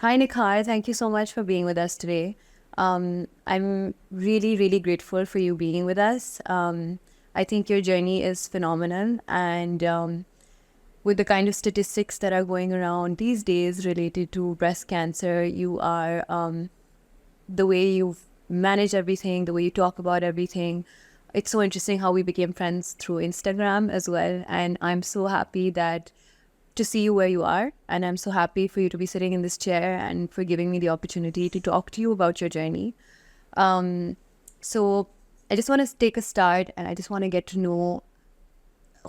Hi, Nikhar. Thank you so much for being with us today. I'm really, really grateful for you being with us. I think your journey is phenomenal. And with the kind of statistics that are going around these days related to breast cancer, you are the way you manage everything, the way you talk about everything. It's so interesting how we became friends through Instagram as well. And I'm so happy that to see you where you are. And I'm so happy for you to be sitting in this chair and for giving me the opportunity to talk to you about your journey. Um, so I just want to take a start and I just want to get to know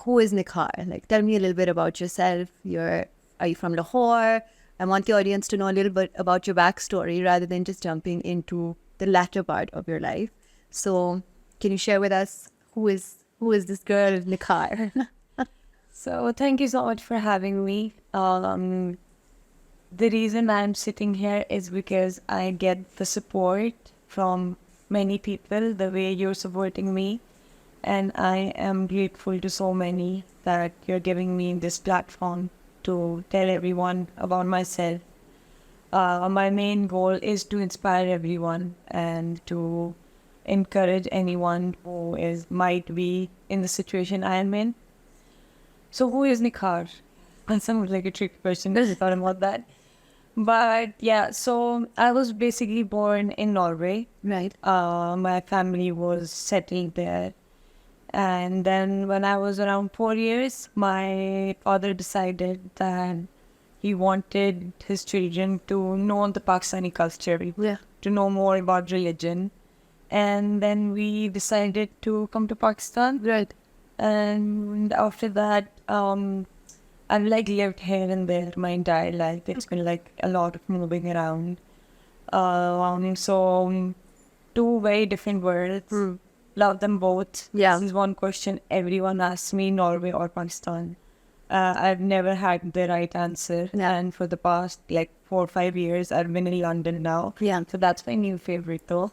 who is Nikhar? Like, tell me a little bit about yourself. Are you from Lahore? I want the audience to know a little bit about your backstory rather than just jumping into the latter part of your life. So, can you share with us who is this girl Nikhar? So thank you so much for having me. The reason I'm sitting here is because I get the support from many people, the way you're supporting me. And I am grateful to so many that you're giving me this platform to tell everyone about myself. My main goal is to inspire everyone and to encourage anyone who might be in the situation I am in. So who is Nikhar? That sounds like a tricky question. I thought about that. But yeah, so I was basically born in Norway. Right. My family was settled there. And then when I was around 4 years, my father decided that he wanted his children to know the Pakistani culture, Yeah. to know more about religion. And then we decided to come to Pakistan. Right. And after that, I've like lived here and there my entire life. It's been like a lot of moving around. So two very different worlds. Love them both. Yeah. This is one question everyone asks me: Norway or Pakistan. I've never had the right answer. Yeah. And for the past like 4 or 5 years, I've been in London now. Yeah. So that's my new favorite though.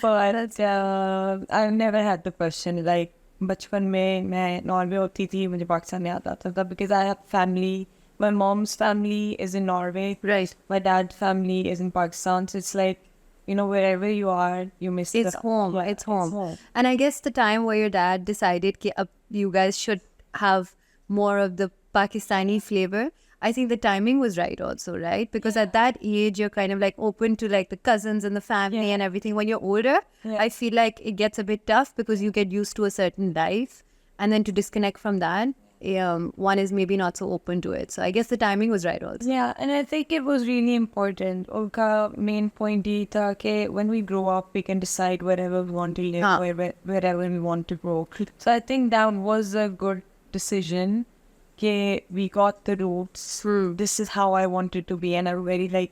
But I've never had the question like बचपन में मैं Norway होती थी मुझे पाकिस्तान में आता था because I have family. My mom's family is in Norway. Right. My dad's family is in Pakistan. So it's like, wherever you are, you miss It's the home. Yeah, It's home. And I guess the time where your dad decided you guys should have more of the Pakistani flavor, I think the timing was right also, right? Because at that age, you're kind of like open to like the cousins and the family and everything. When you're older, I feel like it gets a bit tough because you get used to a certain life. And then to disconnect from that, one is maybe not so open to it. So I guess the timing was right also. Yeah, and I think it was really important. Unka main point ye tha कि when we grow up, we can decide wherever we want to live, Huh. wherever we want to grow. So I think that was a good decision. कि we got the roots. This is how I wanted to be, and I'm very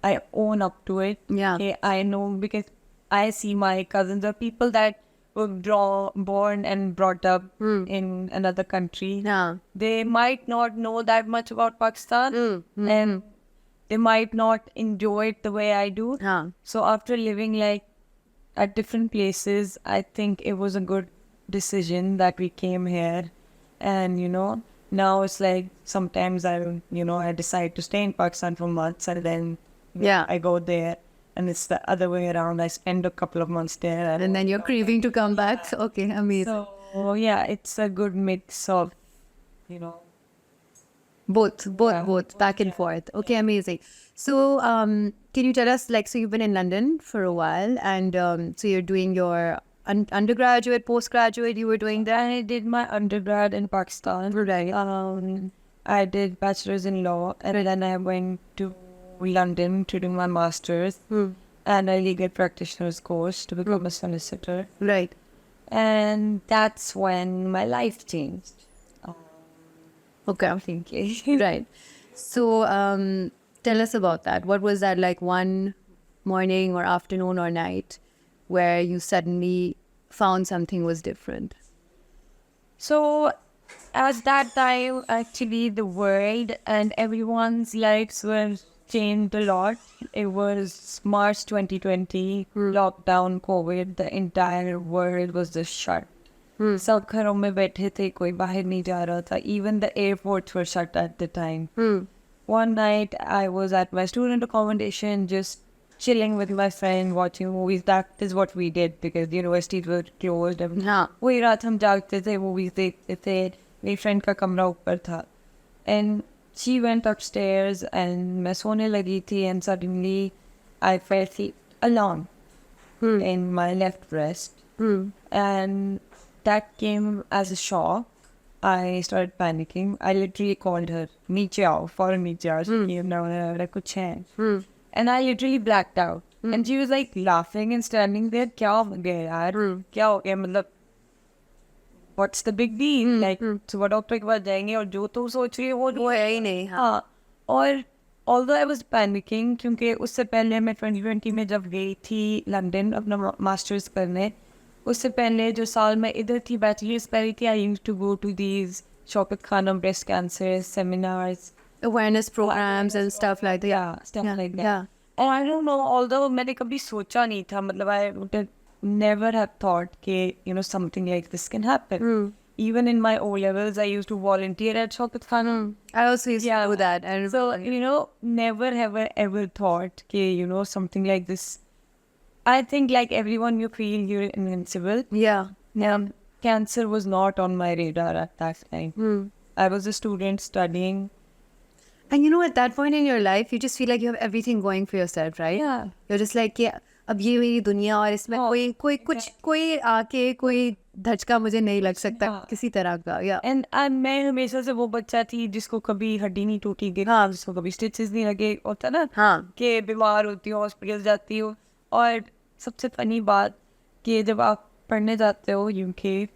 I own up to it. Yeah. कि I know because I see my cousins are people that were born and brought up in another country. Yeah. They might not know that much about Pakistan and they might not enjoy it the way I do. Yeah. So after living at different places, I think it was a good decision that we came here. And now it's like sometimes I decide to stay in Pakistan for months and then Yeah. I go there. And it's the other way around. I spend a couple of months there. And then you're craving to come back. Okay, amazing. So yeah, it's a good mix of, you know. Both, back and forth. Okay, amazing. So, can you tell us, like, so you've been in London for a while, and so you're doing your undergraduate, postgraduate, you were doing that? I did my undergrad in Pakistan. Right. I did bachelor's in law, and then I went to London to do my master's and a legal practitioner's course to become a solicitor. Right. And that's when my life changed. Okay. Thinking. Right. So, tell us about that. What was that like one morning or afternoon or night where you suddenly found something was different? So at that time, actually, the world and everyone's lives were changed a lot. It was March 2020, lockdown, COVID, the entire world was just shut. सब घरों में बैठे थे कोई बाहर नहीं जा रहा था even the airports were shut at the time one night I was at my student accommodation, just chilling with my friend, watching movies. That is what we did because the universities were closed. And हाँ. वही रात हम जागते थे, movies देखते थे. मेरी friend का कमरा ऊपर था. And she went upstairs and मैं सोने लगी थी, and suddenly I felt alone in my left breast. And that came as a shock. I started panicking. I literally called her, नीचे आओ, फौरन नीचे आओ. She came down and I कुछ है. And I literally blacked out. And she was like laughing and standing there. क्या हो गया यार? क्या हो गया? मतलब what's the big deal? Like सुबह डॉक्टर के पास जाएंगे और जो तो सोच रही है वो है ही नहीं. हाँ. और although I was panicking क्योंकि उससे पहले मैं 2020 में जब गई थी लंदन अपना मास्टर्स करने, उससे पहले जो साल मैं इधर थी बैचलर्स कर रही थी, I used to go to these Shaukat Khanam breast cancer seminars, Awareness programs and stuff like that. yeah, stuff like that. Yeah. And I don't know, although मैंने कभी सोचा नहीं था, मतलब I would have never have thought कि you know something like this can happen. Even in my O levels, I used to volunteer at Shaukat Khanum. I also used to do that. And So, you know, never have I ever thought that, you know, something like this. I think like everyone you feel you're invincible. yeah. Cancer was not on my radar at that time. I was a student studying. And you know, at that point in your life, you just feel like you have everything going for yourself, right? Yeah. You're just like, yeah, अब ये मेरी दुनिया और इसमें कोई आके कोई धचका मुझे नहीं लग सकता किसी तरह का. या And मैं हमेशा से वो बच्चा थी जिसको कभी हड्डी नहीं टूटी गई, जिसको कभी स्टिचेस नहीं लगे, होता ना कि बीमार होती हो, हॉस्पिटल जाती हो. और सबसे फनी बात कि जब आप पढ़ने जाते हो यूके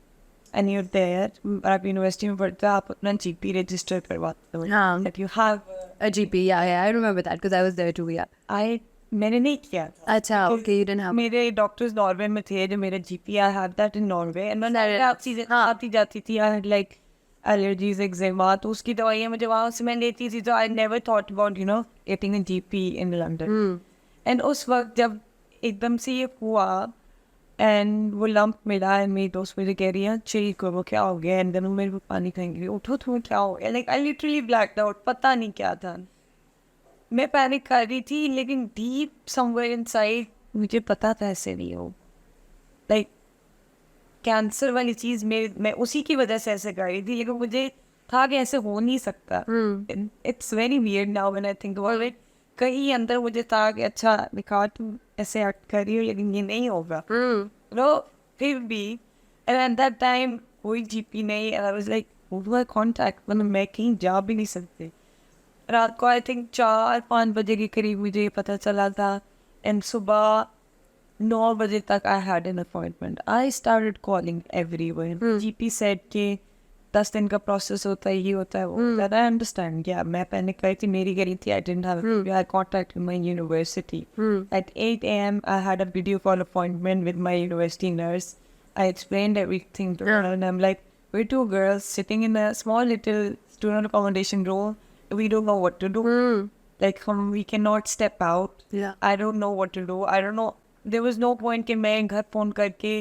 and you're there, आप यूनिवर्सिटी में पढ़ते हो, आप अपना जीपी रजिस्टर करवाते हो. That you have a GP. Yeah, I remember that because I was there too. Yeah. मैंने नहीं किया था. अच्छा, okay, you didn't have. मेरे डॉक्टर्स नॉर्वे में थे जो मेरे GP, I have that in Norway. And मैं आती जाती थी, I had like allergies, eczema, तो उसकी दवाइयाँ मुझे वहाँ से मैं लेती थी. तो I never thought about you know getting a GP in London. And उस वक्त जब एकदम से ये हुआ एंड वो लंप मिला, एंड मेरी दोस्त मुझे कह रही है चिल करो, क्या हो गया? एंड देन मेरे को पानी खाएंगे, उठो तुम्हें क्या हो गया? Like I literally blacked out, पता नहीं क्या था. मैं पैनिक कर रही थी, लेकिन डीप समवेयर इनसाइड मुझे पता था ऐसे नहीं हो. लाइक कैंसर वाली चीज़ मैं उसी की वजह से ऐसे कर रही थी, लेकिन मुझे था कि ऐसे हो नहीं सकता. It's very weird now when I think about it. कहीं अंदर मुझे था कि अच्छा निखार तुम ऐसे एक्ट कर रही हो, लेकिन ये नहीं होगा. नो फिर भी एंड एट दैट टाइम कोई जीपी नहीं. And I was like who do eye contact, मतलब मैं कहीं जा भी नहीं सकती. रात को आई थिंक 4-5 बजे के करीब मुझे ये पता चला था. एंड सुबह 9 बजे तक I had an appointment. I started calling everyone. GP said कि 10 दिन का प्रोसेस होता है, ये होता है, वो होता है. I understand. या मैं पैनिक करी थी, मेरी करी थी. I didn't have I contacted my university. At 8 AM I had a video call appointment with my university nurse. I explained everything to her and I am like we're two girls sitting in a small little student accommodation room. We don't know what to do. Like we cannot step out. Yeah. I don't know what to do. I don't know. There was no point कि मैं घर phone करके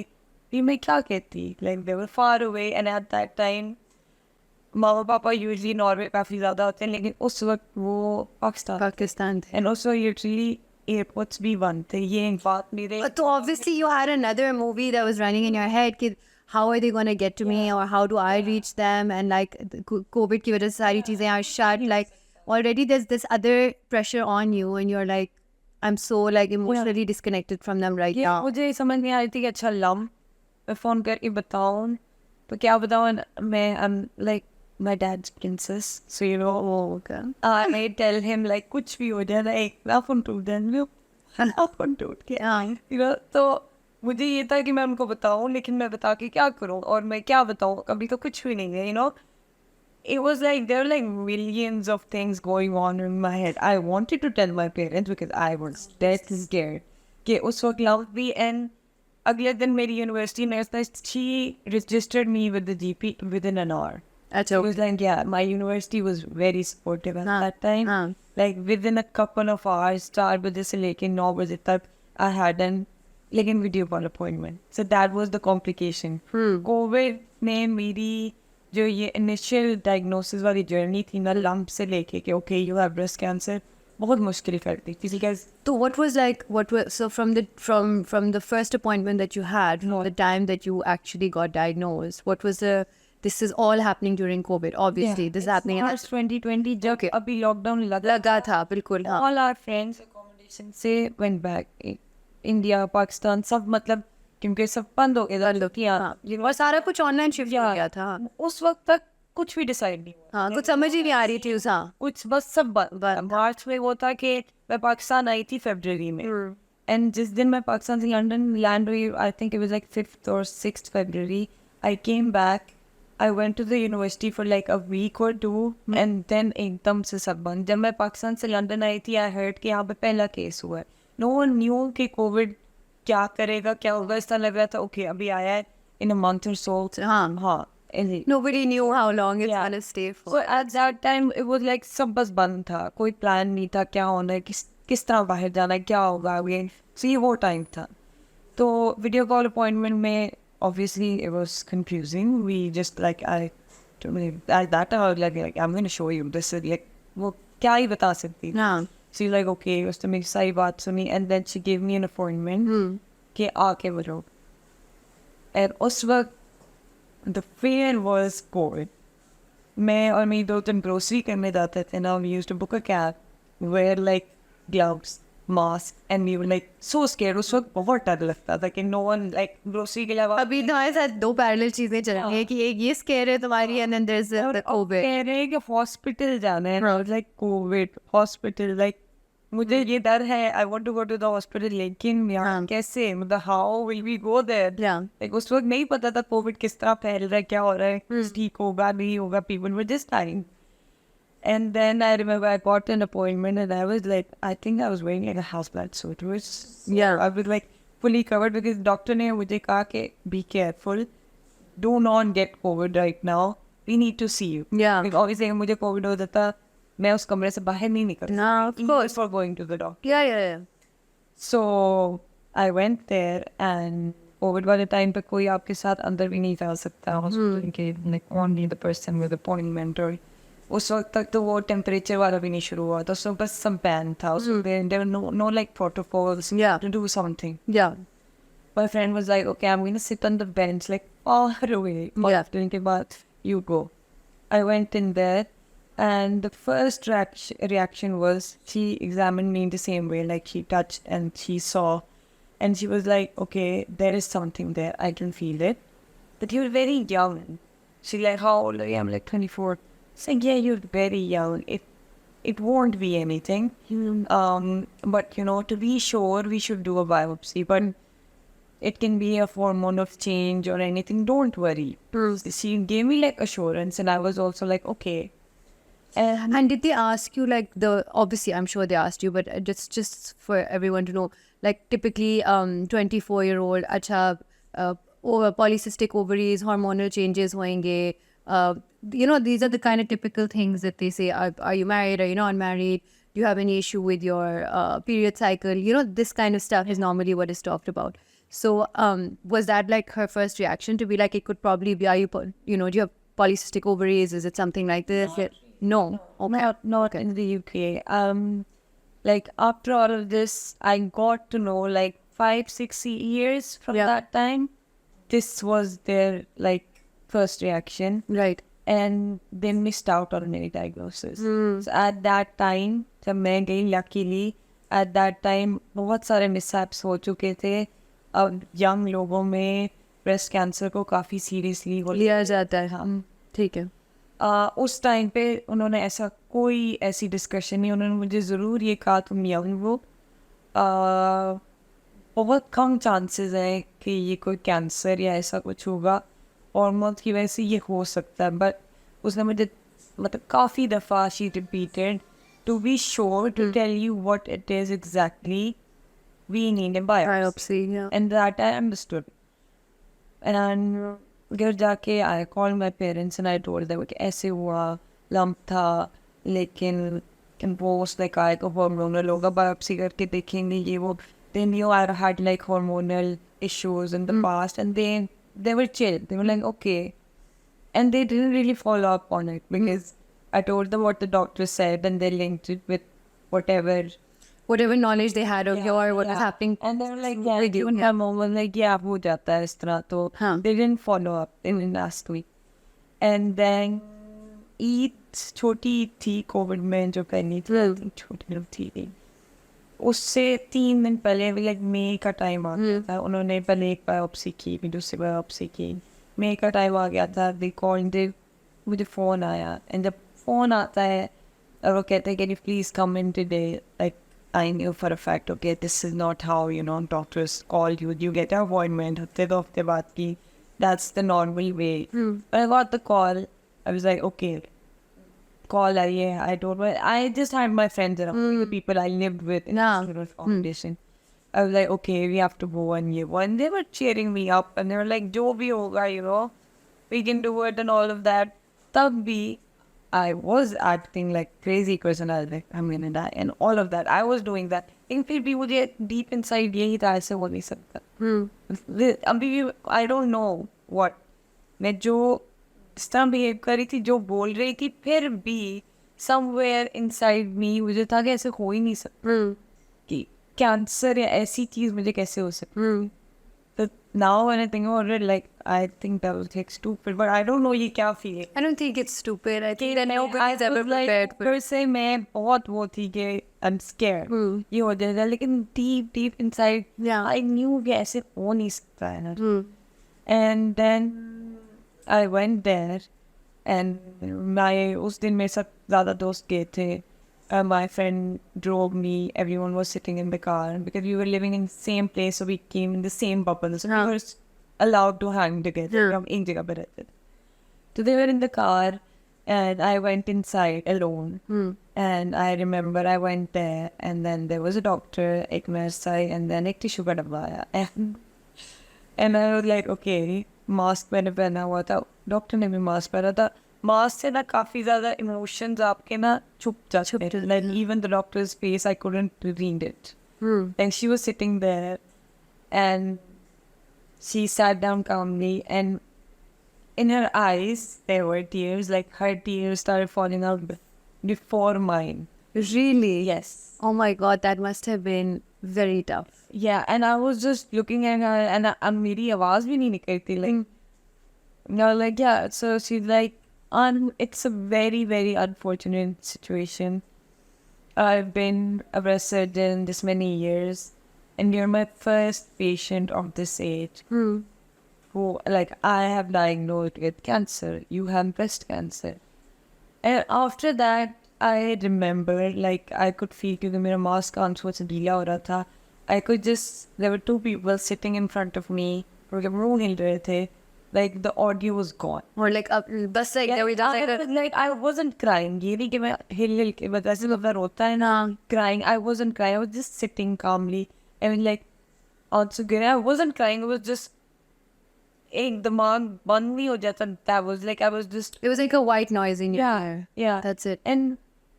भी मैं क्या कहती. Like they were far away, and at that time मामा पापा usually Norway काफ़ी ज़्यादा होते हैं, लेकिन उस वक्त वो पाकिस्तान थे. and also usually airports भी बंद थे. ये एक बात मेरे. So obviously you had another movie that was running in your head कि how are they going to get to me, or how do I reach them, and like COVID की वजह से सारी चीज़ें are shut. Like already there's this other pressure on you, and you're like, I'm so like emotionally disconnected from them right now. मुझे समझ नहीं आ रही थी कि अच्छा लम मैं फ़ोन करके बताऊँ तो क्या बताऊँ. मैं I'm like my dad's princess, so you know. Oh, okay. I may tell him like कुछ भी हो जाए, like ना फ़ोन टूट जाए, ना फ़ोन टूट गया, you know. तो मुझे ये था कि मैं उनको बताऊँ, लेकिन मैं बता के क्या करूँ, और मैं क्या बताऊँ, अभी तो कुछ भी नहीं है, you know. It was like there were like millions of things going on in my head. I wanted to tell my parents because I was dead scared कि उस वक्त लव भी. एंड अगले दिन मेरी university nurse, she registered me with the GP within an hour. अच्छा. It was like, yeah, my university was very supportive at that time. Like within a couple of hours, 4 बजे से लेके 9 बजे तक I had an लेकिन video call appointment. So that was the complication. COVID ने मेरी जो ये initial diagnosis वाली journey थी ना lump से लेके कि okay you have breast cancer बहुत मुश्किल करती थी because So what was like, so from the first appointment that you had, from the time that you actually got diagnosed, what was this is all happening during COVID, obviously. This is happening in March 2020 जब Okay. अभी lockdown लगा था, बिल्कुल, हाँ. all our friends accommodation से went back. India, Pakistan सब मतलब क्योंकि सब बंद हो गया था हाँ. और सारा कुछ ऑनलाइन शिफ्ट हो गया था. उस वक्त तक कुछ भी डिसाइड नहीं हुआ हाँ, कुछ समझ ही नहीं आ रही थी उस, हाँ. कुछ बस सब बंद मार्च में वो था कि मैं पाकिस्तान आई थी फरवरी में एंड जिस दिन मैं पाकिस्तान से लंदन लैंड हुई I think it was like 5th or 6th February I came back I went to the university for like a week or two and then एकदम से सब बंद जब मैं पाकिस्तान से लंदन आई थी I heard कि यहाँ पे पहला केस हुआ है no one knew कि कोविड क्या करेगा क्या होगा इस तरह लग रहा था okay अभी आया है in a month or so हाँ Nobody knew how long it's gonna stay for. So at that time it was like सब बस बंद था कोई प्लान नहीं था क्या होना है किस तरह बाहर जाना है क्या होगा अगेन so ये वो टाइम था तो वीडियो कॉल अपॉइंटमेंट में obviously it was confusing we just like at that time I was like I'm going to show you this is like वो क्या ही बता सकती हाँ. so like okay उसने मेरी सारी बात सुनी and then she gave me an appointment कि आके बोलो and उस वक्त the fear was COVID मैं और मेरी दो तीन ग्रोसरी करने जाते थे ना we used to book a cab wear like gloves mask and we were like so scared उस वक्त बहुत डर लगता था कि no one like ग्रोसरी के अलावा अभी हमारे साथ दो पैरेलल चीजें चल रही है कि एक ये स्केयर है तुम्हारी and then there's the COVID. कह रहे हैं कि हॉस्पिटल जाना है I was like COVID hospital like मुझे ये डर है I want to go to the hospital लेकिन यार कैसे मतलब how will we go there like उस वक्त नहीं पता था कोविड किस तरह फैल रहा है क्या हो रहा है ठीक होगा नहीं होगा people were just dying and then I remember I got an appointment and I was like I think I was wearing like a houseplant suit it was I was like fully covered because doctor ने मुझे कहा कि be careful do not get COVID right now we need to see you like obviously मुझे Covid हो जाता मैं उस कमरे से बाहर नहीं निकल of course for going to the doctor yeah so I went there and Covid वाले टाइम पे कोई आपके साथ अंदर भी नहीं जा सकता हॉस्पिटल के like only the person with appointment or उस वक्त तक तो वो टेम्परेचर वाला भी नहीं शुरू हुआ था so बस some ban था there were no like protocols to do something my friend was like okay I'm going to sit on the bench like far away के बाद you go I went in there and the first reaction was she examined me in the same way like she touched and she saw and she was like okay there is something there I can feel it but you're very young she's like how old are you I'm like 24 saying yeah you're very young it won't be anything but you know to be sure we should do a biopsy but it can be a hormone of change or anything don't worry she gave me like assurance and I was also like okay and did they ask you like obviously I'm sure they asked you but just for everyone to know like typically 24-year-old अच्छा polycystic ovaries hormonal changes होंगे you know these are the kind of typical things that they say are you married are you not married do you have any issue with your period cycle you know this kind of stuff is normally what is talked about so was that like her first reaction to be like it could probably be are you know do you have polycystic ovaries is it something like this no not in the UK like after all of this I got to know like 5-6 years from that time this was their like first reaction right and they missed out on any diagnosis so at that time जब मैं गई luckily at that time बहुत सारे mishaps हो चुके थे अब young लोगों में breast cancer को काफ़ी seriously लिया जाता है ठीक है उस टाइम पे उन्होंने ऐसा कोई ऐसी डिस्कशन नहीं उन्होंने मुझे ज़रूर ये कहा तुम यंग हो बहुत कम चांसेस है कि ये कोई कैंसर या ऐसा कुछ होगा हॉर्मोन्स की वजह से ये हो सकता है बट उसने मुझे मतलब काफ़ी दफ़ा she repeated to be sure to tell you what it is exactly we need a biopsy and that I understood and घर जाके I call my parents and I told them कि ऐसे हुआ लंप था लेकिन कंपोस्ट लाइक आएगा hormonal होगा biopsy करके देखेंगे ये वो they knew I had like hormonal issues in the past and they were chill they were like okay And they didn't really follow up on it because I told them what the doctor said and they linked it with whatever knowledge they had of your what was happening. And they were like, yeah, with you. even her mom was like, yeah, ho jata hai is tarah. So they didn't follow up in the last week. And then Eid, छोटी ईद थी Covid में जो पहनी थी छोटी थी उससे 3 दिन पहले लाइक मई का टाइम आ गया था उन्होंने पहले एक बायोप्सी की फिर दूसरी बायोप्सी की मई का टाइम आ गया था दे कॉल्ड मुझे फ़ोन आया एंड जब फ़ोन आता है और वो कहते हैं can you please come in today like I knew for a fact, okay, this is not how, doctors call you. You get an appointment. Hafte baad ki. That's the normal way. When I got the call, I was like, okay, call aayi hai. I told I just had my friends around, the people I lived with in the accommodation. I was like, okay, we have to go and you. And they were cheering me up and they were like, jo bhi hoga, we can do it and all of that. Tab bhi, I was acting like crazy person. I was like, I'm gonna die and all of that. I was doing that. In फिर भी मुझे deep inside यही था ऐसे हो नहीं सकता. अभी I don't know what. मैं जो इस तरह behave कर रही थी जो बोल रही थी फिर भी somewhere inside me मुझे था कि ऐसे हो ही नहीं सकता. कि कैंसर या ऐसी चीज़ मुझे कैसे हो सकती. But now when I think about it, like I think that was like stupid, but I don't know ये क्या feeling. I don't think it's stupid. I think that nobody's ever prepared for फिर से मैं बहुत वो थी कि I'm scared. ये हो जाएगा लेकिन deep inside, I knew कि ऐसे हो नहीं सकता है ना. And then I went there and उस दिन मेरे साथ ज़्यादा दोस्त गए थे. My friend drove me. Everyone was sitting in the car because we were living in the same place, so we came in the same bubble. So we were allowed to hang together. हम एक जगह पे रहते थे. So they were in the car, and I went inside alone. And I remember I went there, and then there was a doctor, एक nurse I, and then एक tissue का डब्बा आया. And I was like, okay, mask मैंने पहना हुआ था. Doctor ने भी mask पहना था. Mask से ना काफ़ी ज़्यादा emotions आपके ना छुप जाते हैं. Like even the doctor's face, I couldn't read it. And she was sitting there, and she sat down calmly, and in her eyes there were tears. Like her tears started falling out before mine. Really? Yes. Oh my God, that must have been very tough. Yeah, and I was just looking at her, and मेरी आवाज़ भी नहीं निकलती. Like, no, like yeah. So she's like, it's a very, very unfortunate situation. I've been a breast surgeon this many years, and you're my first patient of this age. Who, like, I have diagnosed with cancer. You have breast cancer. And after that, I remember, like, I could feel because my mask आंसुओं से गीला हो रहा था. I could just, there were 2 people sitting in front of me, उनके मुंह हिल रहे थे. Like the audio was gone. Or like बस like there was like I wasn't crying. ये नहीं कि मैं हिल के बस ऐसे मतलब रोता है ना crying. I wasn't crying. I was just sitting calmly. I mean like also good. I wasn't crying. It was just एक दिमाग बंद नहीं हो जाता. That was like I was just. It was like a white noise in your ear. Yeah. That's it. And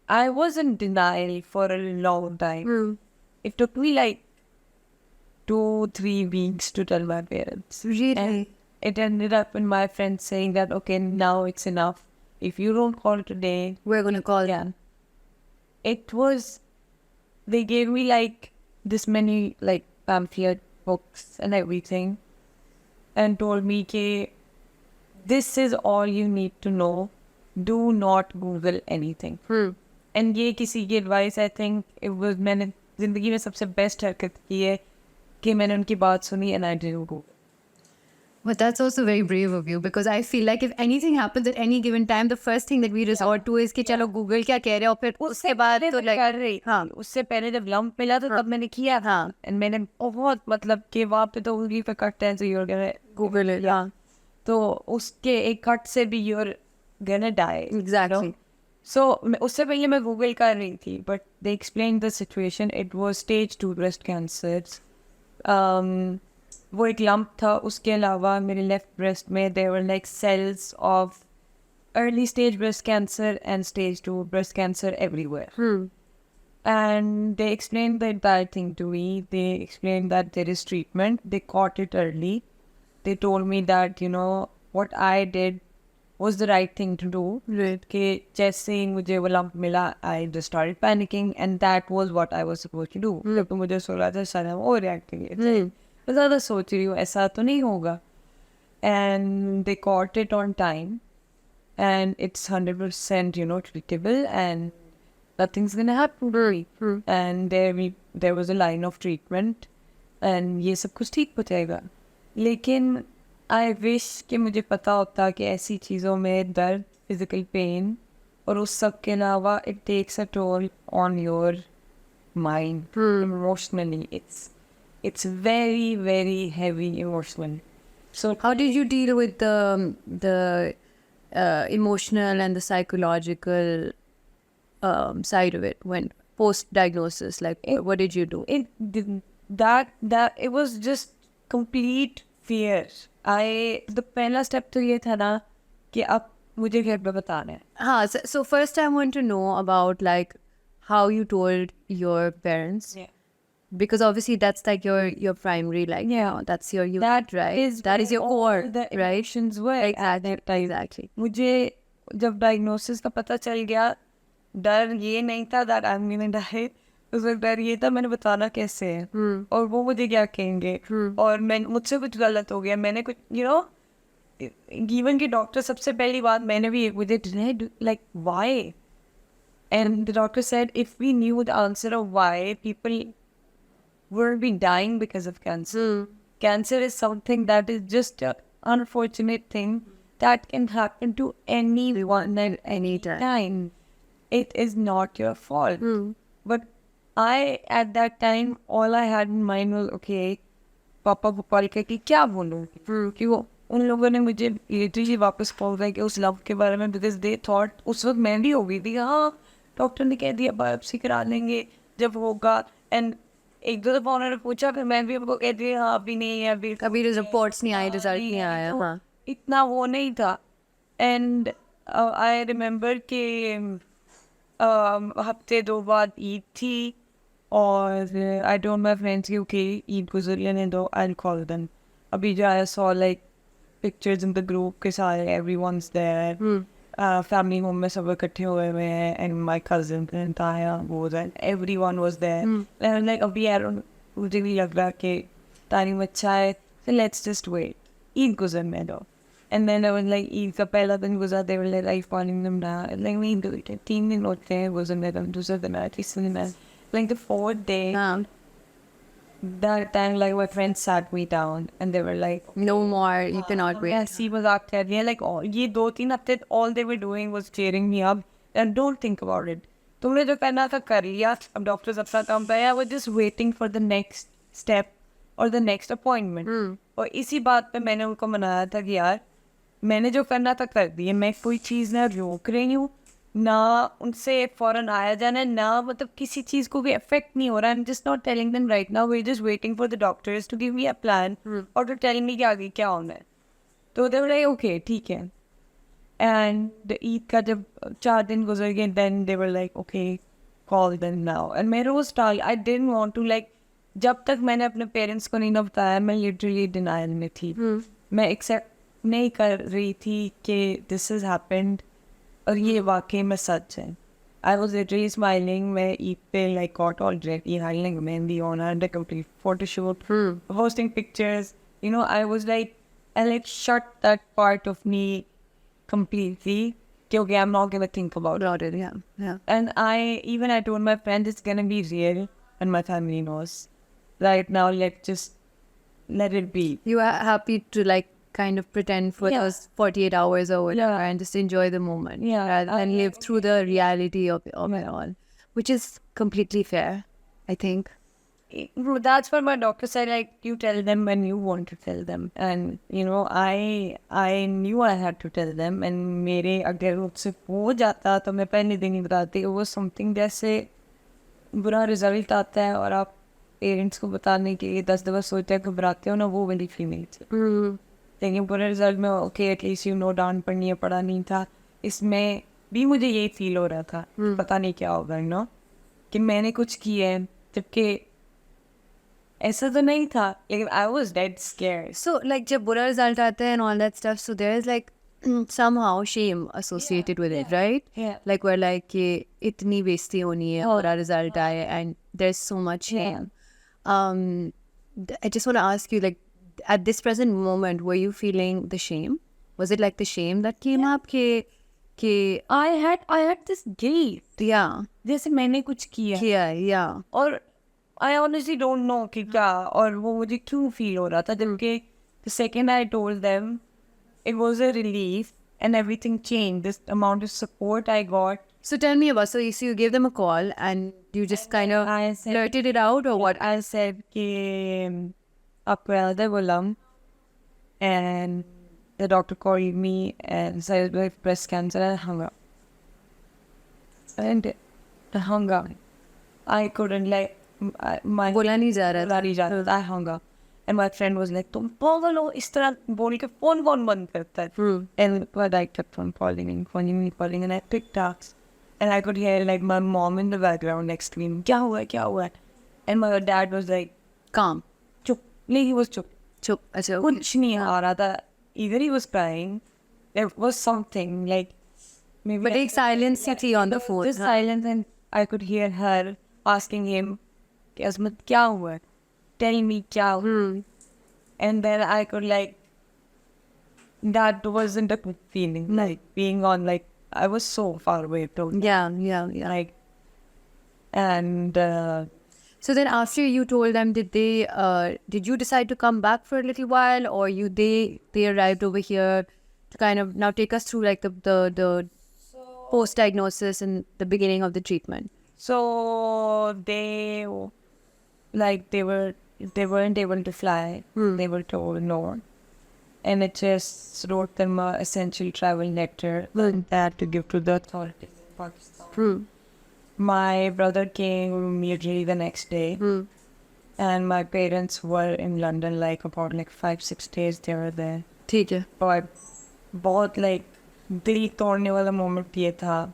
I was in denial for a long time. It took me like 2-3 weeks to tell my parents. Really? And it ended up in my friends saying that, okay, now it's enough. If you don't call today, we're going to call. Yeah. It was, they gave me like this many like pamphlet books and everything and told me, ke, this is all you need to know. Do not Google anything. And ये किसी की advice, I think, it was, मैंने ज़िंदगी में सबसे best हरकत की है कि मैंने उनकी बात सुनी and I didn't Google. But that's also very brave of you because I feel like if anything happens at any given time, the first thing that we resort to is कि चलो Google क्या कह रहे हैं और फिर उसके बाद तो like कर रही उससे पहले जब lump मिला तो तब मैंने किया and मैंने बहुत मतलब कि वहाँ पे तो उंगली पे कट है so you're gonna Google it. तो उसके एक कट से भी you're gonna die. Exactly. So उससे पहले मैं Google कर रही थी but they explained the situation. It was stage 2 breast cancer. वो एक lump था. उसके अलावा मेरे left breast में there were like cells of early stage breast cancer and stage 2 breast cancer everywhere. And they explained the entire thing to me. They explained that there is treatment. They caught it early. They told me that, what I did was the right thing to do. Right. कि जैसे ही मुझे वो lump मिला, I just started panicking, and that was what I was supposed to do. जब तो मुझे सो रहा था शायद मैं ओवर रिएक्टिंग मैं ज़्यादा सोच रही हूँ ऐसा तो नहीं होगा. And they caught it on time, and it's 100% treatable, and nothing's gonna happen to me. And there was a line of treatment, and ये सब कुछ ठीक हो जाएगा. लेकिन I wish कि मुझे पता होता कि ऐसी चीज़ों में दर्द, physical pain और उस सब के अलावा it takes a toll on your mind emotionally. It's very, very heavy emotionally. So How did you deal with the emotional and the psychological side of it when post diagnosis? Like, what did you do? It was just complete fear. The पहला step तो ये था ना कि अब मुझे घर पे बताना है. So first I want to know about like how you told your parents. Yeah. Because obviously that's like your primary, like, that's your unit, That right? is That is your where core, all the right? emotions were at that time. Exactly. मुझे जब diagnosis का पता चल गया, डर ये नहीं था that I'm gonna die. उस वक्त डर ये था मैंने बताना कैसे है और वो मुझे क्या कहेंगे और मैं मुझसे कुछ गलत हो गया, मैंने कुछ गिवन की डॉक्टर सबसे पहली बात मैंने भी मुझे like why, and the doctor said if we knew the answer of why people were be dying because of cancer. Cancer is something that is just an unfortunate thing that can happen to anyone at any time. It is not your fault. But at that time, all I had in mind was, okay, पापा को call करके क्या बोलूँ कि वो उन लोगों ने मुझे लिटरली वापस कॉल किया कि उस लव के बारे में, बिकॉज दे थॉट उस वक्त मैं भी हो गई थी हाँ डॉक्टर ने कह दिया बायोप्सी करा लेंगे जब होगा. एंड एक दो दफा उन्होंने पूछा फिर मैं भी उनको कहती थी हाँ अभी नहीं है अभी रिपोर्ट्स नहीं आई, रिजल्ट नहीं आया. हाँ. इतना वो नहीं था. एंड आई रिमेम्बर कि हफ्ते 2 बाद ईद थी और आई टोल्ड माय फ्रेंड्स कि ओके ईद गुजर लेने दो, आई विल कॉल देम. अभी जो I saw like pictures in the group के सारे एवरीवनस देयर, फैमिली होम में सब इकट्ठे हुए हुए हैं and my cousin and taya वो and everyone was there. And like अभी यार मुझे भी लग रहा कि टाइम अच्छा है so let's just wait, Eid गुजरने दो. And then I was like Eid का पहला दिन गुजरा, they were like calling them down and like नहीं do it 3 दिन होते हैं गुजरने दो, दूसरे दिन तीसरे दिन like the 4th day that time like my friends sat me down and they were like no more, you cannot wait. yes he was out there yeah like ये 2-3 हफ्ते all they were doing was cheering me up and don't think about it, तुमने जो करना था कर लिया, अब doctors अपना काम पे. I was just waiting for the next step or the next appointment. और इसी बात पे मैंने उनको मनाया था कि यार मैंने जो करना था कर दिया, मैं कोई चीज़ ना रोक रही हूँ ना उनसे फ़ौरन आया जाना है ना मतलब किसी चीज़ को भी अफेक्ट नहीं हो रहा. I am just not telling them right now, we just waiting for the doctors to give me a plan और टू टेल मी कि आगे क्या होना है. तो दे वर लाइक ओके ठीक है. एंड ईद का जब 4 दिन गुजर गए then they were like okay call them now. And मेरे वो style I didn't want to like जब तक मैंने अपने पेरेंट्स को नहीं ना बताया मैं लिटरली डिनायल में थी. मैं एक्सेप्ट नहीं कर रही थी कि दिस हैज हैपेंड और ये वाकई में सच है. I was literally smiling. मैं ईद पे like got all ready, हाइलिंग mehndi on and the complete photoshoot, hosting pictures. I was like, I like shut that part of me completely. Okay, I'm not gonna think about it. Yeah. And I told my friends it's gonna be real, and my family knows. Right now, let's just let it be. You are happy to like kind of pretend for those 48 hours or whatever and just enjoy the moment and live through the reality of it all, which is completely fair, I think. That's what my doctor said, like you tell them when you want to tell them. And I knew I had to tell them. And मेरे अगर मुझसे हो जाता तो मैं पहले दिन ही बताती. वो something जैसे बुरा रिजल्ट आता है और आप पेरेंट्स को बताने के लिए 10 दफ़ा सोचते हैं घबराते हो ना, वो वाली फीलिंग. लेकिन पूरे रिजल्ट में ओके एटलीस्ट डांट पढ़नी है, पढ़ा नहीं था. इसमें भी मुझे यही फील हो रहा था पता नहीं क्या होगा कि मैंने कुछ किया है जबकि ऐसा तो नहीं था. लेकिन I was dead scared. So like जब बुरा रिजल्ट आता है and all that stuff, so there is like somehow shame associated with it, right? Yeah. Like we're like कि इतनी बेइज्जती होनी है और result आए, and there's so much shame. I just want to ask you, like, at this present moment, were you feeling the shame? Was it like the shame that came up? कि I had this guilt. yeah, जैसे मैंने कुछ किया. yeah. और I honestly don't know कि क्या और वो मुझे क्यों feel हो रहा था, जबकि the second I told them, it was a relief and everything changed. This amount of support I got. So tell me about, so you gave them a call and you just kind of I said, blurted it out, or what? I said कि आपको याद है वो lump, and the doctor called me and said I have breast cancer, and I hung up. And I hung up. I couldn't my बोला नहीं जा रहा था. बोला नहीं जा रहा था. I hung up. And my friend was like, तुम पागल हो, इस तरह बोल के फोन बंद करता है. And but I kept on calling, and I picked up, and I could hear like my mom in the background next to me. क्या हुआ? And my dad was like, Calm. चुप. नहीं, he was चुप. Chup. अच्छा, कुछ नहीं आ रहा था. Either he was crying, there was something like maybe. But एक silence सी थी on the phone. Just silence, and I could hear her asking him, कि अज़मत क्या हुआ? Tell me क्या हुआ? And then I could that wasn't a good feeling. Like being on I was so far away from Yeah. and So then after you told them, did you decide to come back for a little while, or they arrived over here to kind of now take us through like the post diagnosis and the beginning of the treatment? so they weren't able to fly. They were told no. And it just wrote them a essential travel letter that to give to the authorities in Pakistan. My brother came immediately the next day, and my parents were in London about 5-6 days they were there. ठीक है. But बहुत दिल तोड़ने वाला moment ये था.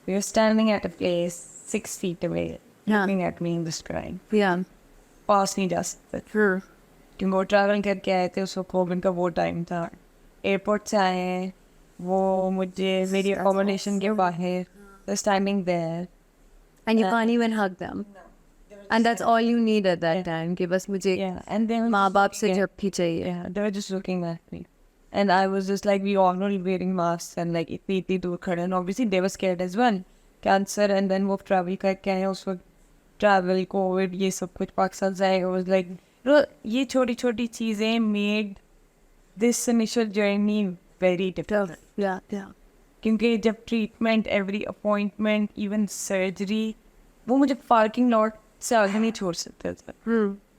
We were standing at a place 6 feet away, looking at me in the sky. Yeah. पास नहीं जा सकते. कि वो ट्रैवल करके आए थे, उस वक्त कोविड का वो टाइम था. एयरपोर्ट से आए हैं, वो मुझे मेरी अकोमोडेशन के बाहर, they're standing there. And you can't even hug them. And that's all you need at that time. कि बस मुझे And then माँ बाप से झपकी चाहिए. Yeah, they were just looking at me. And I was just we all were wearing masks and इतनी दूर खड़े. And obviously they were scared as well. Cancer, and then वो travel करके आए, उस वक्त travel, COVID, ये सब कुछ पाकिस्तान से आए. It was ये छोटी चीजें made this initial journey very difficult. Yeah. क्योंकि जब treatment, every appointment, even surgery, वो मुझे पार्किंग लॉट से आगे नहीं छोड़ सकते थे.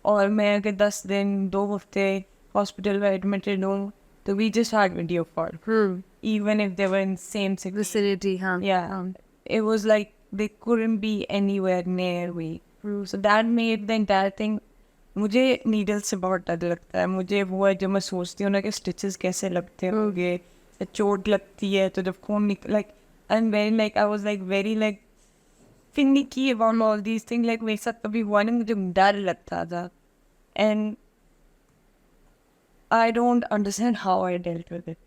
और मैं अगर 10 दिन 2 हफ्ते हॉस्पिटल में एडमिटेड हूँ, तो we just had video call, even if they were in same Vicinity, huh? Yeah, it was they couldn't be anywhere near me. So that made the entire thing. मुझे नीडल से बहुत डर लगता है. मुझे वो है जब मैं सोचती हूँ ना कि स्टिचेस कैसे लगते होंगे, चोट लगती है तो जब खून निकल I'm very I was very finicky about all these things. मेरे साथ कभी हुआ नहीं, मुझे डर लगता था. And I don't understand how I dealt with it.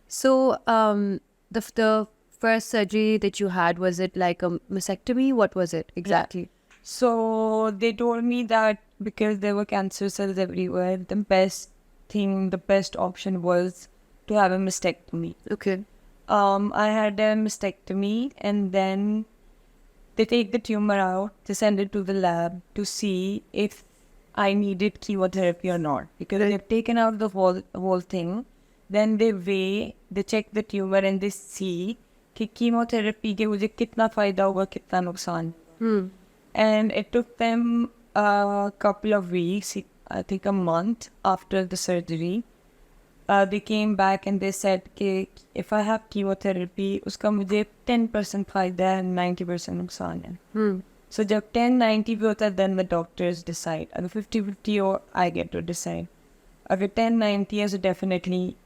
So the first surgery that you had, was it like a mastectomy? What was it exactly? So they told me that because there were cancer cells everywhere, the best option was to have a mastectomy. Okay. I had a mastectomy, and then they take the tumor out, they send it to the lab to see if I needed chemotherapy or not. Because they've taken out the whole thing, then they check the tumor and they see कि chemotherapy के मुझे कितना फायदा होगा, कितना नुकसान. And it took them a couple of weeks, I think a month after the surgery. They came back and they said कि if I have chemotherapy, उसका मुझे 10% फायदा है, 90% नुकसान है. So जब 10-90 पे होता है, then the doctors decide. अगर 50-50 हो, I get to decide. अगर 10-90 है, so definitely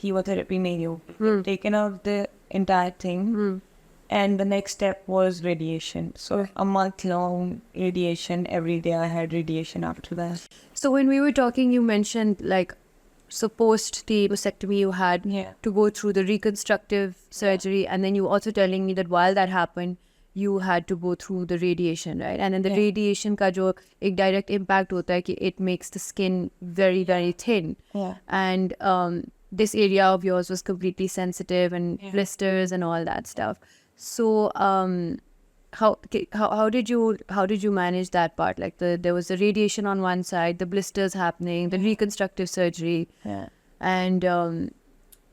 chemotherapy नहीं होगी. Taken out the entire thing. And the next step was radiation. So a month-long radiation. Every day I had radiation after that. So when we were talking, you mentioned So post the mastectomy, you had Yeah. to go through the reconstructive surgery, and then you also telling me that while that happened, you had to go through the radiation, right? And then the radiation का जो एक direct impact होता है कि it makes the skin very very thin. Yeah. And this area of yours was completely sensitive and blisters and all that stuff. So how did you manage that part? Like there was the radiation on one side, the blisters happening, the reconstructive surgery, Yeah. and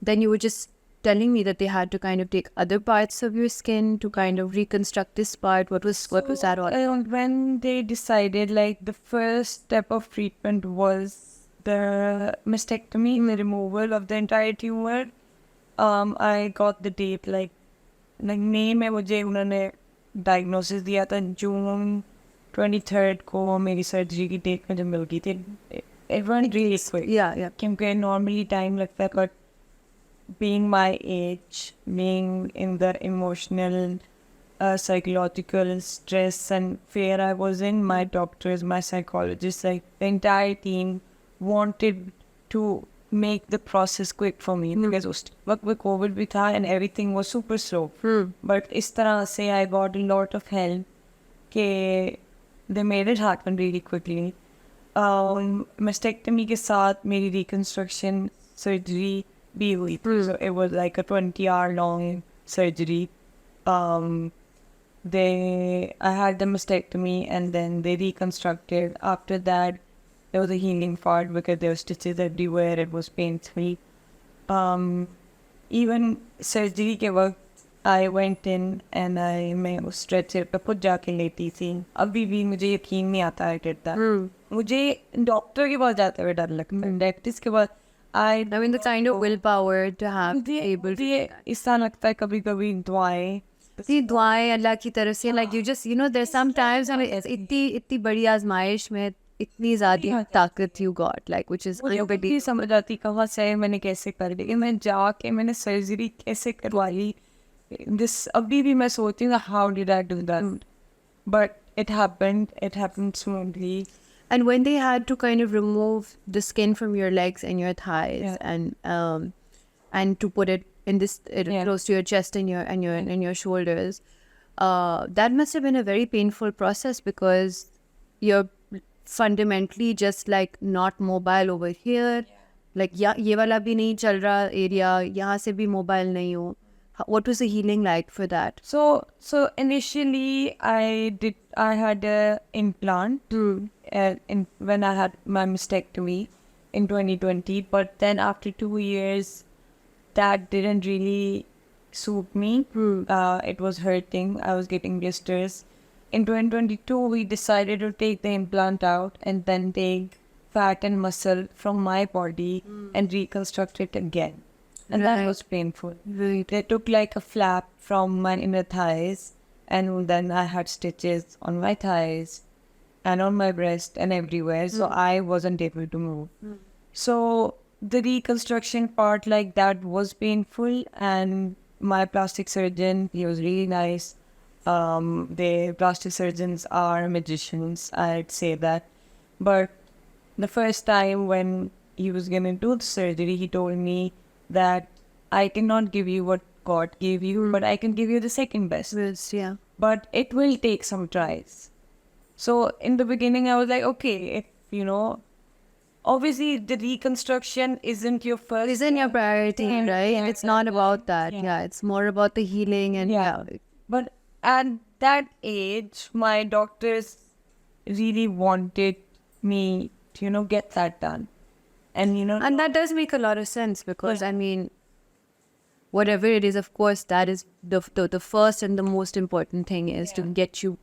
then you were just telling me that they had to kind of take other parts of your skin to kind of reconstruct this part. What was that all? When they decided, like, the first step of treatment was the mastectomy, the removal of the entire tumor. I got the date, like May में मुझे उन्होंने diagnosis दिया था June 23rd को मेरी surgery की date मुझे मिल गई थी. It went really quick. Yeah. क्योंकि normally time लगता है, but being my age, being in the emotional, psychological stress and fear I was in, my doctors, my psychologists, like the entire team wanted to make the process quick for me because उस वक्त में COVID भी था and everything was super slow. But इस तरह से I got a lot of help कि they made it happen really quickly. Mastectomy के साथ मेरी reconstruction surgery भी हुई थी. So it was like a 20-hour long surgery. I had the mastectomy and then they reconstructed. After that, there was a healing part because there were stitches everywhere. It was pain-free. Even surgery के वक्त I went in and मैं उस stretcher पे खुद जाके लेटी थी. अभी भी मुझे यकीन नहीं आता I did that. मुझे डॉक्टर के पास जाते हुए डर लगता है. Dentist के पास I mean, the kind of willpower to have able to do that. इस तरह लगता है कभी-कभी दुआएं. See, दुआएं अल्लाह की तरफ से, like you just, there's sometimes इतनी बड़ी आजमाइश में इतनी ज़्यादा ताकत you got, like, which is मुझे समझ आती कहाँ से मैंने कैसे कर ली. मैं जाके मैंने सर्जरी कैसे करवाई. अभी भी मैं सोचती हूँ how did I do that? But it happened smoothly. And when they had to kind of remove the skin from your legs and your thighs and to put it in this close to your chest and your shoulders, that must have been a very painful process because you're fundamentally just like not mobile over here. Like ये वाला भी नहीं चल रहा area, यहाँ से भी mobile नहीं हो. What was the healing like for that? So initially I had a implant when I had my mastectomy in 2020, but then after 2 years that didn't really suit me. It was hurting. I was getting blisters. In 2022 we decided to take the implant out and then take fat and muscle from my body and reconstruct it again. And that was painful. Right. They took like a flap from my inner thighs and then I had stitches on my thighs and on my breast and everywhere. So I wasn't able to move. So the reconstruction part like that was painful, and my plastic surgeon, he was really nice. The plastic surgeons are magicians, I'd say that. But the first time when he was going to do the surgery, he told me that I cannot give you what God gave you, but I can give you the second best. Yes, yeah. But it will take some tries. So in the beginning, I was like, okay, if, obviously the reconstruction isn't your first. Isn't your priority, right? Yeah, It's not about that. Yeah, it's more about the healing and But at that age, my doctors really wanted me to, get that done. And that does make a lot of sense because I mean, whatever it is, of course, that is the first and the most important thing is to get you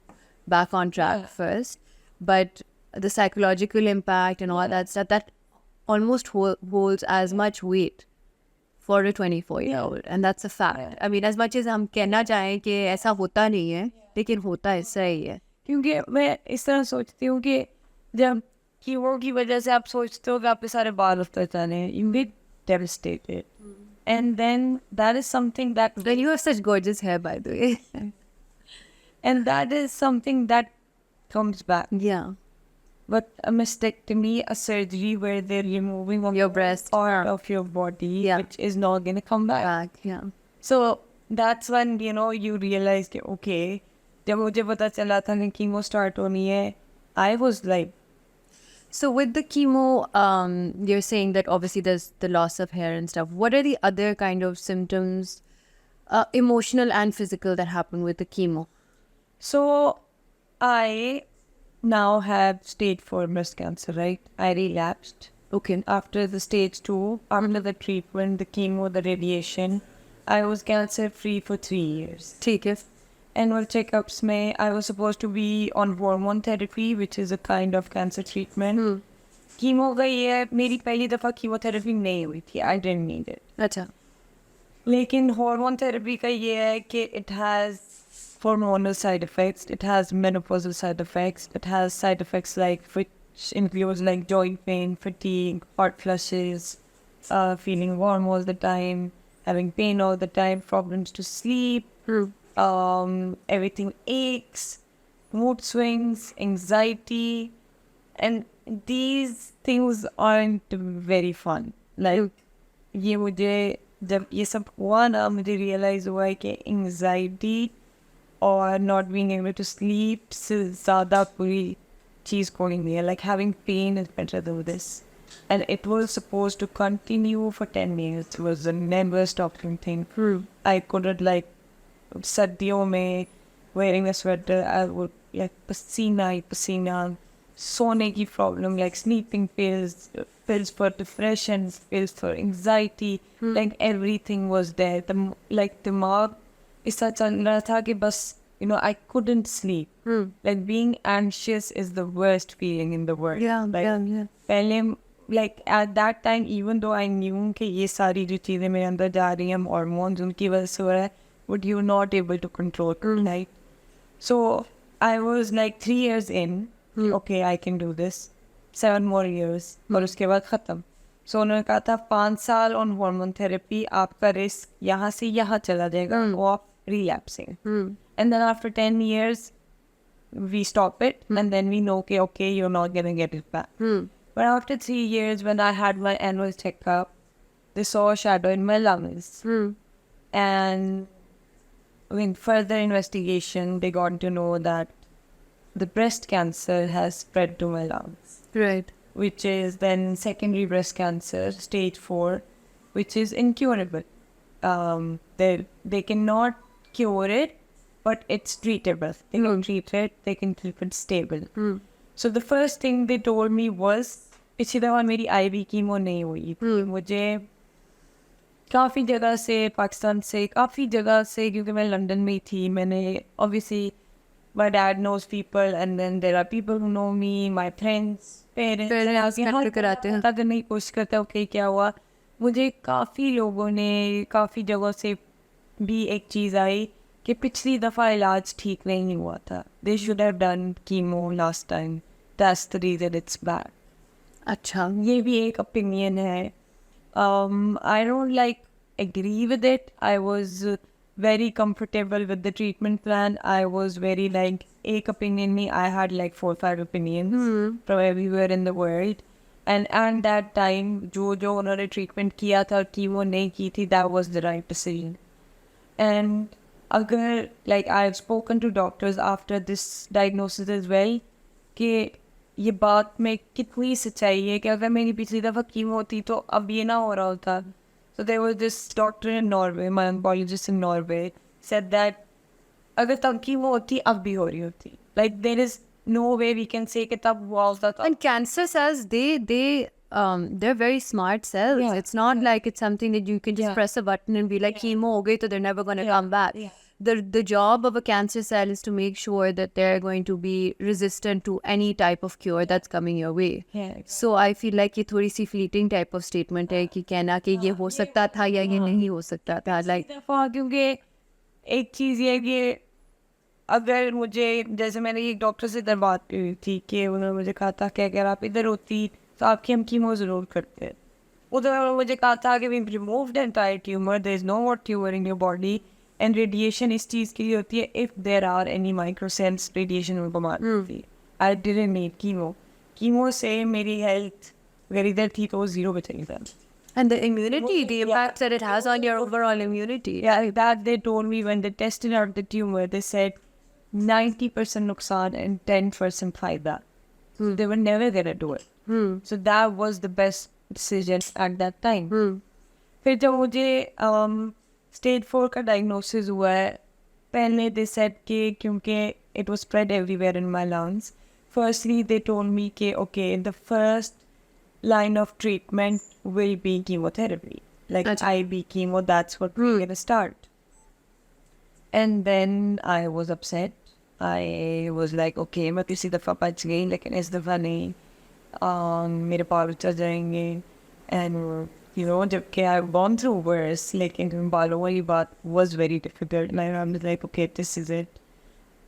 back on track first. But the psychological impact and all that stuff, that almost holds as much weight for a 24-year-old, and that's a fact. I mean, as much as हम कहना चाहें कि ऐसा होता नहीं है, लेकिन होता ऐसा ही है. क्योंकि मैं इस तरह सोचती हूँ कि जब कीमो की वजह से आप सोचते हो कि आपके सारे बाल उतर जाने हैं, you get devastated. And then that is something that... Then you have such gorgeous hair, by the way. And that is something that comes back. Yeah. but a mastectomy, a surgery where they're removing Your breast. part of your body, Yeah. which is not going to come back. Back, yeah. So that's when, you know, you realize that, okay, जब मुझे पता चला था कि chemo start होनी है, I was like, So with the chemo, you're saying that obviously there's the loss of hair and stuff. What are the other kind of symptoms, emotional and physical, that happen with the chemo? so I now have stage 4 breast cancer, right? I relapsed. Okay. After the stage 2, after the treatment, the chemo, the radiation, I was cancer free for 3 years. ठीक है. Annual checkups में I was supposed to be on hormone therapy, which is a kind of cancer treatment. Chemo का ये है, मेरी पहली दफ़ा chemotherapy नहीं हुई थी. I didn't need it. अच्छा. लेकिन hormone therapy का ये है कि it has hormonal side effects, it has menopausal side effects, it has side effects like which includes like joint pain, fatigue, hot flushes, feeling warm all the time, having pain all the time, problems to sleep, everything aches, mood swings, anxiety, and these things aren't very fun. Like, ये मुझे जब ये सब हुआ ना, मुझे realize हुआ है कि anxiety और not being able to sleep से ज़्यादा बुरी चीज़ कोई नहीं है. Like, having pain is better than this. And it was supposed to continue for 10 years. It was a never stopping thing. I couldn't, like, सर्दियों में wearing a sweater, I would, like, पसीना ही पसीना, सोने की problem, like sleeping pills, pills for depression, pills for anxiety, like everything was there. Like दिमाग ऐसा चल रहा था कि बस, you know, I couldn't sleep. Like being anxious is the worst feeling in the world. Yeah, like, yeah. पहले, like at that time, even though I knew कि ये सारी जो चीज़ें मेरे अंदर जा रही हैं, hormones उनकी वजह से हो रहा है, but you're not able to control, right? So I was like 3 years in, okay, I can do this. 7 more years, और उसके बाद ख़त्म. So उन्होंने कहा था 5 साल on hormone therapy, आपका risk यहाँ से यहाँ चला जाएगा of relapsing. And then after 10 years, we stop it, and then we know, okay, you're not going to get it back. But after 3 years, when I had my annual checkup, they saw a shadow in my lungs. And in further investigation, they got to know that the breast cancer has spread to my lungs. Right. Which is then secondary breast cancer, stage 4, which is incurable. They cannot cure it, but it's treatable. They can treat it, they can keep it stable. So the first thing they told me was, पिछली दफा मेरी IV chemo नहीं हुई थी. मुझे काफ़ी जगह से, पाकिस्तान से, काफ़ी जगह से, क्योंकि मैं लंदन में ही थी, मैंने obviously my dad knows people, and then there are people who know me, my friends, parents कराते हैं. पता करने की कोशिश करते हैं, okay, क्या हुआ. मुझे काफ़ी लोगों ने, काफ़ी जगहों से भी एक चीज़ आई कि पिछली दफ़ा इलाज ठीक नहीं हुआ था. They should have done chemo last time. That's the reason it's bad. अच्छा. ये भी एक opinion है. I don't like agree with it. I was very comfortable with the treatment plan. I was very like, एक opinion नहीं, I had like 4 or 5 opinions from everywhere in the world. And at that time, जो उन्होंने treatment किया था, chemo नहीं की थी, that was the right decision. And अगर, like, I've spoken to doctors after this diagnosis as well, कि ये बात में कितनी सच्चाई है कि अगर मेरी पिछली दफ़ा कीमो होती तो अब ये ना हो रहा होता. So there was this doctor in Norway, my oncologist in Norway, said that अगर तब कीमो होती अब भी हो रही होती. Like, there is no way we can say कि तब हुआ होता. And cancer cells, they're very smart cells. Yeah. It's not like it's something that you can just press a button and be like, chemo ho gayi, so they're never going to come back. Yeah. The job of a cancer cell is to make sure that they're going to be resistant to any type of cure that's coming your way. Yeah. So I feel like ये थोड़ी सी fleeting type of statement है कि कहना कि ये हो सकता था या ये नहीं हो सकता था. Like, क्योंकि एक चीज़ ये कि अगर मुझे, जैसे मैंने एक डॉक्टर से इधर बात की थी कि उन्होंने मुझे कहा था कि अगर आप इधर होती तो आपकी हम कीमो ज़रूर करते. उधर उन्होंने मुझे कहा था कि we've removed the entire tumor, there is no more tumor in your body, and radiation इस चीज़ के लिए होती है if there are any microcells, radiation उनको मार देती है. I didn't need chemo. Chemo से मेरी हेल्थ वेरी देर थी तो वो 0 पे चली गई. And the immunity, the impact that it has on your overall immunity. Yeah, that they told me when they tested out the tumor, they said 90% nuksan and 10% fayda. So they were never gonna do it. So that was the best decision at that time. फिर जब मुझे stage 4 का diagnosis हुआ है, पहले they said कि क्योंकि it was spread everywhere in my lungs, firstly they told me कि okay, the first line of treatment will be chemotherapy, like IV chemo, that's what we're gonna start. And then I was upset. I was like, okay, मैं किसी दफ़ा बच गई लेकिन इस दफ़ा नहीं, मेरे बाल चढ़ जाएंगे. And you know, जबकि I've gone through worse, लेकिन बालों वाली बात was very difficult. And I'm like, okay, this is it.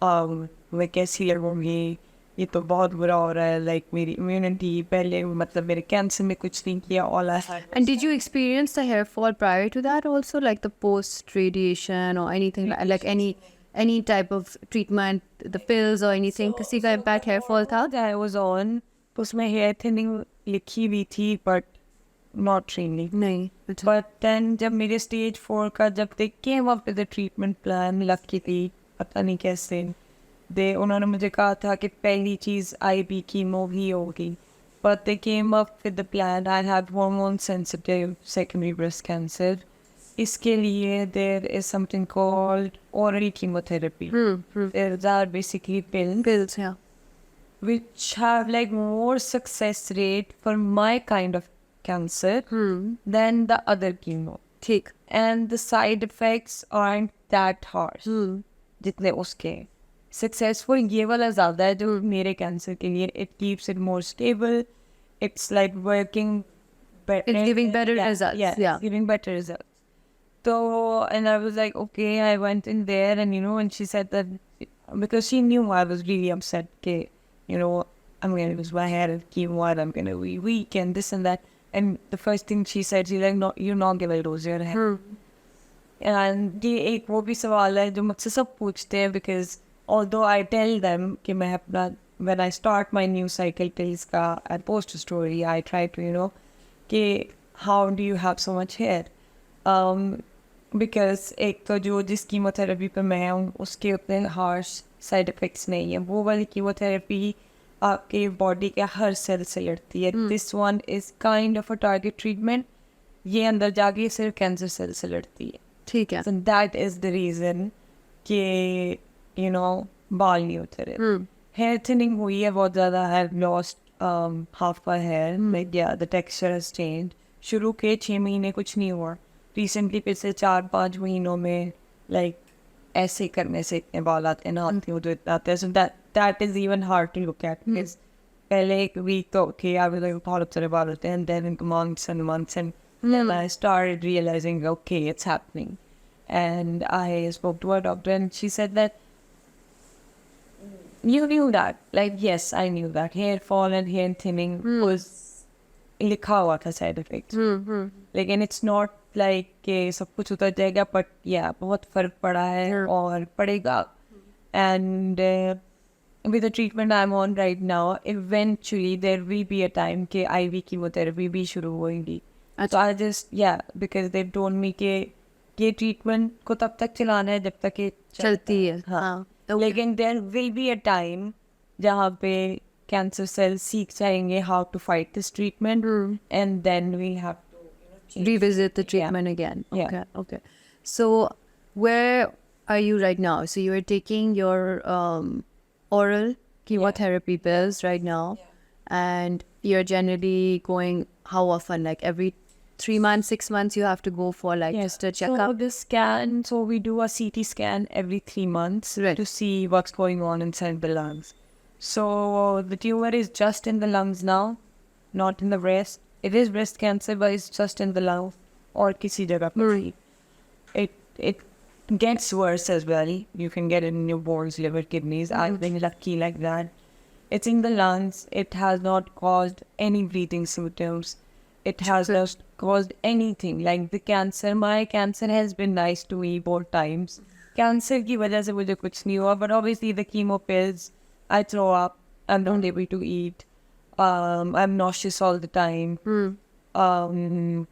मैं कैसी लगूंगी, ये तो बहुत बुरा हो रहा है. Like मेरी immunity पहले मतलब मेरे cancer में कुछ नहीं किया, all I had. And did you experience the hair fall prior to that also, like the post radiation or anything like any type of treatment, the pills or anything? किसी का impact hair fall था? I was on, उसमें hair thinning लिखी हुई थी, but not really. नहीं. But then जब मेरे stage 4 का जब they came up with the treatment plan, luckily पता नहीं कैसे उन्होंने मुझे कहा था कि पहली चीज़ IV chemo ही होगी. But they came up with the plan. I had hormone sensitive secondary breast cancer. इसके लिए there is something called oral chemotherapy. Those are basically pills, Yeah. which have like more success rate for my kind of cancer than the other chemo. ठीक. And the side effects aren't that harsh. जितने उसके successful ये वाला ज़्यादा है जो मेरे cancer के लिए. It keeps it more stable. It's like working better. It's giving better results. Yeah, giving better results. So, and I was like, okay, I went in there and, you know, and she said that, because she knew I was really upset, okay, you know, I'm going to lose my hair and chemo and I'm going to be weak and this and that. And the first thing she said, she's like, no, you're not going to lose your hair. And ये एक वो भी सवाल है जो मुझसे सब पूछते हैं, because although I tell them कि मैं अपना when I start my new cycle pills का and post a story, I try to, you know, कि how do you have so much hair? Because एक तो जो जिस कीमोथेरेपी पे मैं हूँ उसके उतने harsh side effects नहीं है. वो वाली कीमोथेरेपी आपके बॉडी के हर सेल से लड़ती है. This one is kind of a target treatment. ये अंदर जाके सिर्फ कैंसर सेल से लड़ती है. ठीक है. So that is the reason कि, you know, बाल नहीं होते रहे. Hair thinning हुई है बहुत ज़्यादा. I have lost half my hair. Like yeah, the texture has changed. शुरू के 6 महीने कुछ नहीं हुआ. Recently पिछले 4-5 महीनों में like ऐसे करने से इतने बाल आते हैं ना, आते हो तो इतने आते हैं. So that is even hard to look at. Because पहले एक week तो okay, I was like बहुत सारे बाल होते हैं, and then in months and months and then I started realizing, okay, it's happening. And I spoke to a doctor and she said that you knew that. Like, yes, I knew that. Hair fall and hair thinning was लिखा हुआ था side effects. लेकिन it's not like कि सब कुछ उतर जाएगा, but yeah, बहुत फर्क पड़ा है और पड़ेगा. And with the treatment I'm on right now, eventually there will be a time कि IV chemotherapy भी शुरू होगी. So I just, yeah, because they told me कि ये treatment को तब तक चलाना है जब तक ये चलती है. हाँ. लेकिन there will be a time जहाँ पे cancer cells सीख जाएंगे how to fight this treatment, and then we have to revisit the treatment again. Yeah. Okay. So where are you right now? So you are taking your oral chemotherapy pills right now, and you're generally going how often? Like every 3 months, 6 months, you have to go for like just a checkup. So the scan, so we do a CT scan every 3 months to see what's going on inside the lungs. So the tumor is just in the lungs now, not in the breast. It is breast cancer, but it's just in the lung or kisi jagah pe. It gets worse as well. You can get it in your bones, liver, kidneys. I've been lucky like that. It's in the lungs. It has not caused any breathing symptoms. It has not caused anything. Like the cancer, my cancer has been nice to me both times. Cancer की वजह से मुझे कुछ नहीं हुआ, but obviously the chemo pills, I throw up, I'm not able to eat. I'm nauseous all the time. Um,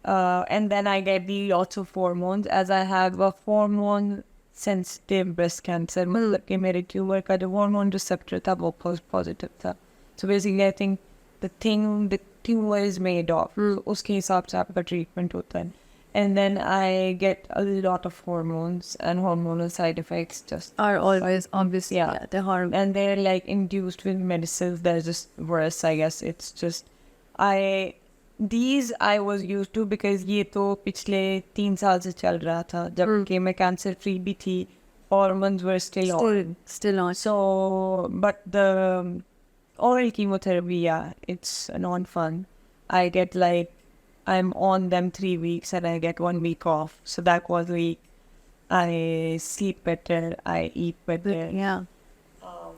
and then I get the lots of hormones as I have a hormone sensitive breast cancer. मतलब कि मेरे tumor का जो hormone receptor था वो positive था. So basically I think the tumor is made of. So उसके हिसाब से आपका treatment होता है. And then I get a lot of hormones and hormonal side effects just Are always obviously yeah. the harm. And they're like induced with medicines. They're just worse, I guess. It's just these I was used to because ये तो पिछले 3 साल से चल रहा था जबकि मैं cancer free भी थी. Hormones were still on. Still on. So, but the oral chemotherapy, yeah, it's non-fun. I get like, I'm on them 3 weeks and I get 1 week off. So that was week. I sleep better, I eat better. Yeah.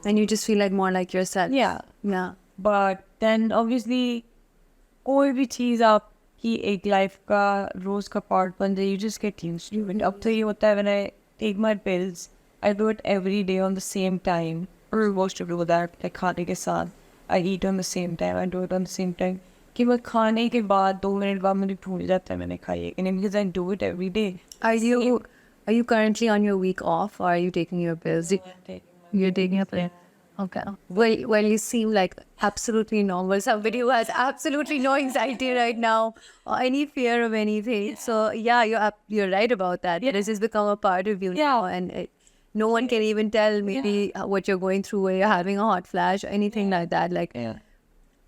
And you just feel like more like yourself. Yeah. Yeah. But then obviously, कोई भी चीज़ आपकी एक life का रोज का part बन जाए, you just get used to it. अब तो ये होता है when I take my pills, I do it every day on the same time. I'm supposed to do that, like खाने के साथ. I eat on the same time, I do it on the same time. कि मैं खाने के बाद 2 minute बाद मुझे भूल जाता है मैंने खाई है, and because I do it every day. Are you currently on your week off or are you taking your pills? You're taking a pill. Okay. Well, you seem like absolutely normal. Somebody who has absolutely no anxiety right now or any fear of anything. So yeah, you're right about that. This has become a part of you now, and no one can even tell maybe what you're going through, where you're having a hot flash or anything like that. Like,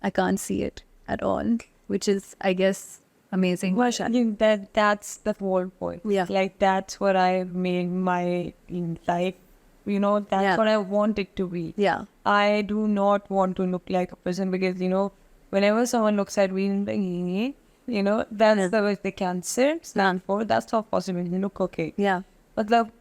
I can't see it at all, which is, I guess, amazing. Well, I think that's the whole point. Yeah. Like, that's what I've made my life. You know, that's what I want it to be. Yeah. I do not want to look like a person because, you know, whenever someone looks at me, you know, that's the way the cancer stand for. That's not possible. You look okay. Yeah. But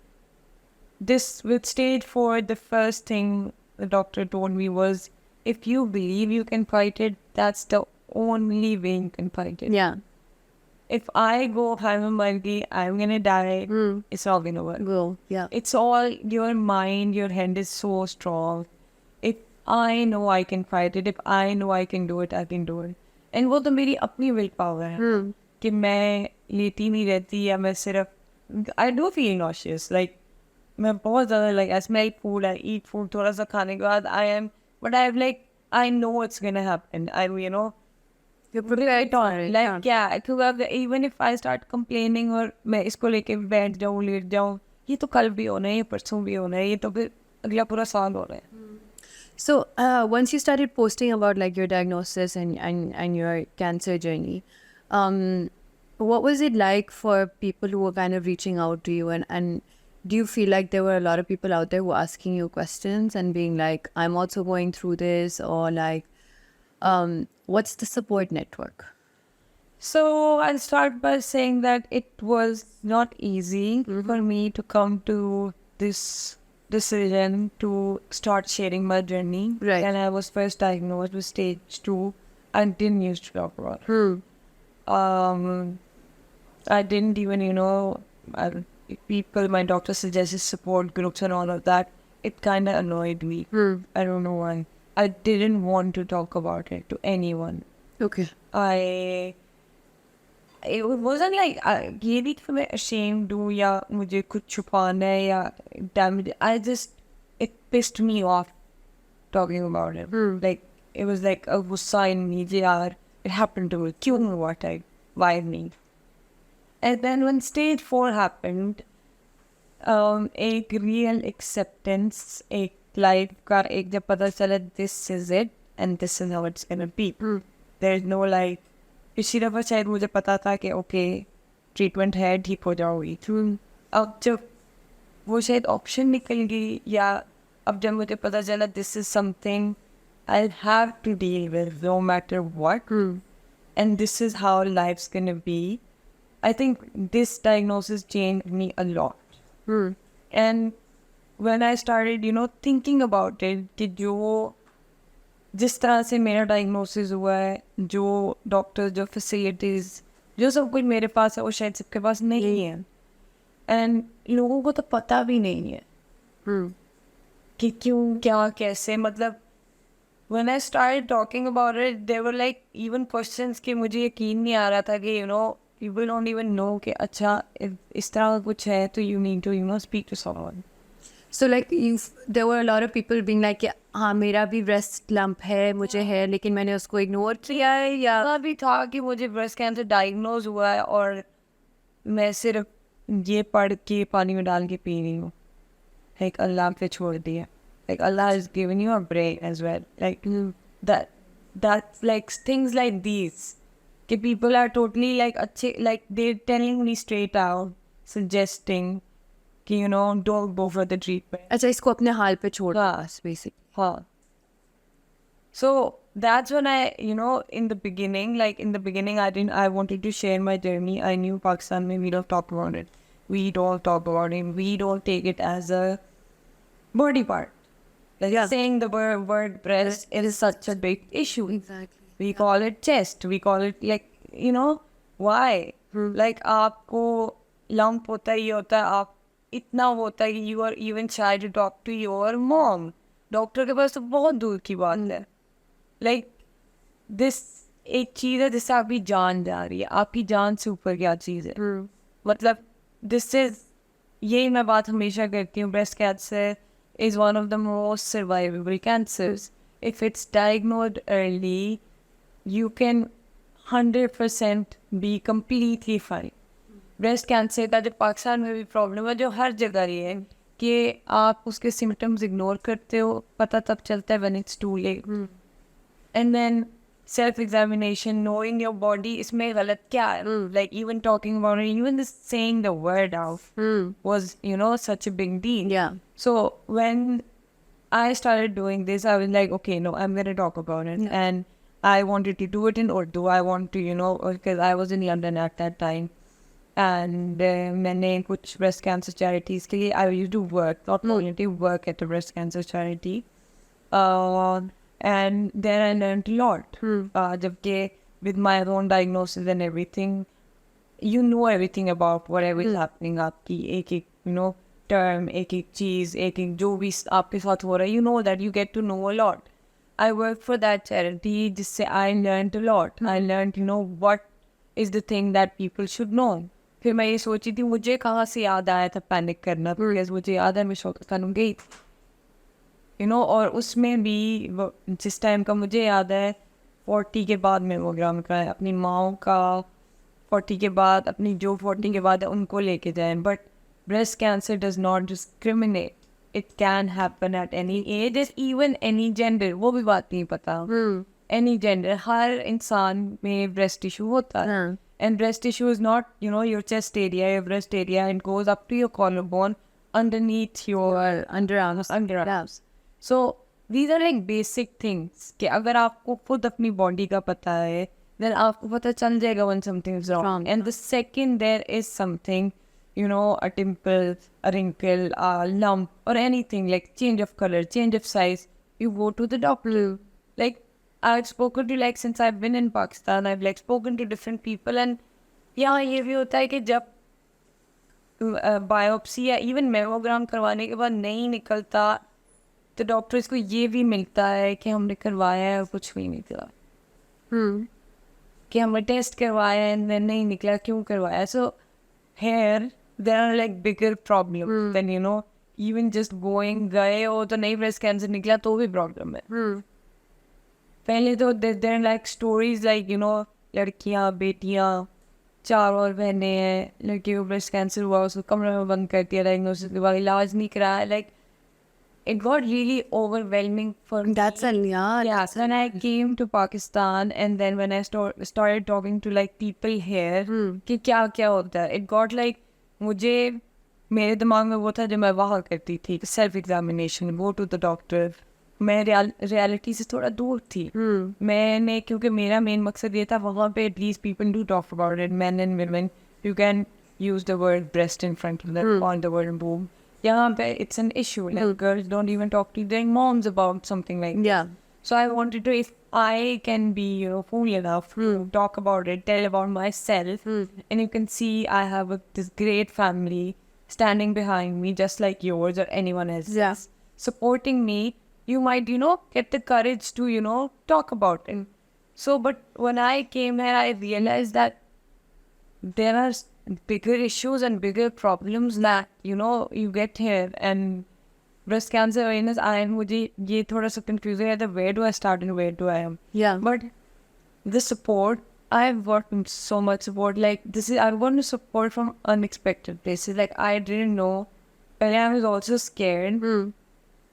this with stage 4, the first thing the doctor told me was, if you believe you can fight it, that's the only way you can fight it. Yeah. If I go Hammermurgi, I'm gonna die. It's not gonna work. Well, yeah. It's all your mind, your hand is so strong. If I know I can fight it, if I know I can do it, I can do it. And वो तो मेरी अपनी will power है कि मैं लेटी नहीं रहती या मैं सिर्फ I do feel nauseous. Like मैं बहुत ज़्यादा like I smell food, I eat food, थोड़ा सा खाने के बाद but I know it's gonna happen. You know. You're prepared for it. Like, yeah, even if I start complaining और मैं इसको लेके बैठ जाऊँ लेट जाऊँ, ये तो कल भी होना है, ये परसों भी होना है, ये तो फिर अगला पूरा साल होना है. So once you started posting about like your diagnosis and your cancer journey, what was it like for people who were kind of reaching out to you, and do you feel like there were a lot of people out there who were asking you questions and being like, I'm also going through this, or like, what's the support network? So I'll start by saying that it was not easy for me to come to this decision to start sharing my journey. Right. And I was first diagnosed with stage 2. I didn't used to talk about it. I didn't even, you know, my doctor suggested support groups and all of that. It kind of annoyed me. I don't know why. I didn't want to talk about it to anyone. Okay. It wasn't like ये नहीं कि मैं ashamed हूँ या मुझे कुछ छुपाना है या damn it. It pissed me off talking about it. Like it was like a गुस्सा in me यार, it happened to me. क्यों हुआ type? Why me? And then when stage 4 happened, एक real acceptance, एक life का एक जब पता चला this is it and this is how it's gonna be. There's no like इसी दफ़ा शायद मुझे पता था कि ओके ट्रीटमेंट है ठीक हो जाओगी. अब जब वो शायद ऑप्शन निकल गई या अब जब मुझे पता चला this is something I have to deal with no matter what and this is how life's gonna be. I think this diagnosis changed me a lot. And when I started you know thinking about it कि जो जिस तरह से मेरा diagnosis हुआ है, जो doctors, जो फैसिलिटीज़, जो सब कुछ मेरे पास है वो शायद सबके पास नहीं है. एंड लोगों को तो पता भी नहीं है कि क्यों क्या कैसे. मतलब when I started talking about it, there were like even questions कि मुझे यकीन नहीं आ रहा था कि people don't even know कि अच्छा इस तरह का कुछ है तो you need to speak to someone. So like there were a lot of people being like, हाँ मेरा भी breast lump है, मुझे है, लेकिन मैंने उसको ignore किया है, या ऐसा भी था कि मुझे breast cancer diagnose हुआ है और मैं सिर्फ ये पढ़ के पानी में डाल के पी रही हूँ. Like Allah पे छोड़ दिया. Like Allah has given you a brain as well. Like that like things like these. कि people are totally like अच्छे, like they're telling me straight out, suggesting कि don't go for the treatment. अच्छा इसको अपने हाल पे छोड़ दो, हाँ. basically. हाँ. So that's when I, in the beginning, I wanted to share my journey. I knew Pakistan, we don't talk about it. We don't talk about it. We don't take it as a body part. Like saying the word breast is such a big issue. Exactly. We call it chest. We call it like, why? Like आपको lump होता ही होता है, आप इतना होता है कि you are even shy to talk to your mom. Doctor के पास तो बहुत दूर की बात है. Like this एक चीज़ है जिससे आपकी जान जा रही है. आपकी जान से ऊपर क्या चीज़ है? मतलब this is, यही मैं बात हमेशा करती हूँ, breast cancer is one of the most survivable cancers. If it's diagnosed early, you can 100% be completely fine. Breast cancer का जो पाकिस्तान में भी प्रॉब्लम है, जो हर जगह ही है, कि आप उसके symptoms इग्नोर करते हो, पता तब चलता है when it's too late. And then self-examination, knowing your body, इसमें गलत क्या है? Like even talking about it, even just saying the word out was, such a big deal. Yeah. So when I started doing this, I was like, okay, no, I'm going to talk about it. Yeah. And I wanted to do it in Urdu. I want to, because I was in London at that time. And मैंने कुछ breast cancer charities के लिए, I used to work, not volunteer, work at a breast cancer charity. And then I learned a lot. Jabke with my own diagnosis and everything, you know everything about whatever is happening. आपकी एक term, एक चीज़, एक जो भी आपके साथ हो रहा है, you know that you get to know a lot. I worked for that charity, जिससे I learned a lot. I learned, what is the thing that people should know. फिर मैं ये सोची थी, मुझे कहाँ से याद आया था पैनिक करना, because मुझे याद है मैं शौकत गई थी, और उसमें भी जिस टाइम का मुझे याद है 40 के बाद मेमोग्राम का है, अपनी माँ का 40 के बाद, अपनी जो 40 के बाद है उनको लेके जाएं. But breast cancer does not discriminate. It can happen at any age, even any gender. वो भी बात नहीं पता. Any gender, हर इंसान में breast tissue होता है. And breast tissue is not, your chest area, your breast area. It goes up to your collarbone, underneath your underarms. So these are like basic things कि अगर आपको खुद अपनी body का पता है, then आपको पता चल जाएगा when something is wrong. And the second there is something, a dimple, a wrinkle, a lump, or anything like change of color, change of size, you go to the doctor. Like I've spoken to, like since I've been in Pakistan, I've like spoken to different people, and यहाँ ये भी होता है कि जब biopsy या even mammogram करवाने के बाद नहीं निकलता, तो डॉक्टर्स को ये भी मिलता है कि हमने करवाया है और कुछ भी नहीं निकला. कि हमने टेस्ट करवाया है एंड नहीं निकला, क्यों करवाया. So here there are like bigger problem than even just going गए हो तो नहीं ब्रेस्ट कैंसर निकला तो भी प्रॉब्लम है. पहले तो देयर लाइक स्टोरीज लाइक लड़कियां बेटियां 4 और बहनें हैं, लड़की को ब्रेस्ट कैंसर हुआ, उसको कमरे में बंद कर दिया, डायग्नोसिस के बाद इलाज नहीं कराया. Like it got really overwhelming for me. That's Yes, when I came to Pakistan and then when I started talking to like people here कि क्या क्या होता है, it got like मुझे मेरे दिमाग में वो था जो मैं वहाँ करती थी, self examination, go to the doctor. मैं रियलिटी से थोड़ा दूर थी. मैंने क्योंकि मेरा मेन मकसद ये था वहाँ पे at least people do talk about it, men and women, you can use the word breast in front of them, on the word boob. यहाँ पे it's an issue. Like girls don't even talk to their moms about something like Yeah. So I wanted to, if I can be fool enough to talk about it, tell about myself, and you can see I have this great family standing behind me, just like yours or anyone else, Yeah. supporting me you might, get the courage to, talk about it. So, but when I came here, I realized that there are bigger issues and bigger problems that, you get here. And breast cancer awareness, मुझे ये थोड़ा सा confusing है that where do I start and where do I am. Yeah. But the support, I've gotten so much support. Like I want to support from unexpected places. Like I didn't know. But I was also scared.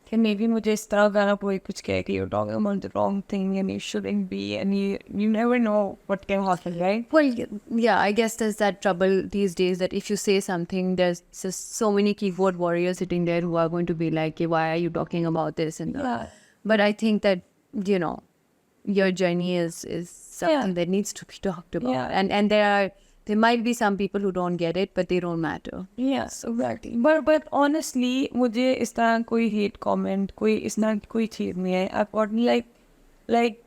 कि maybe मुझे इस तरह गाना कोई कुछ कहे कि you're talking about the wrong thing and you shouldn't be, and you never know what can happen, right? Well, yeah, I guess there's that trouble these days that if you say something, there's just so many keyboard warriors sitting there who are going to be like, "Okay, why are you talking about this?" And Yeah. but I think that, your journey is something that needs to be talked about. Yeah. And there might be some people who don't get it, but they don't matter. Yes, exactly. But honestly, मुझे इस तरह कोई hate comment, कोई इस तरह कोई चीज़ नहीं है. I've gotten like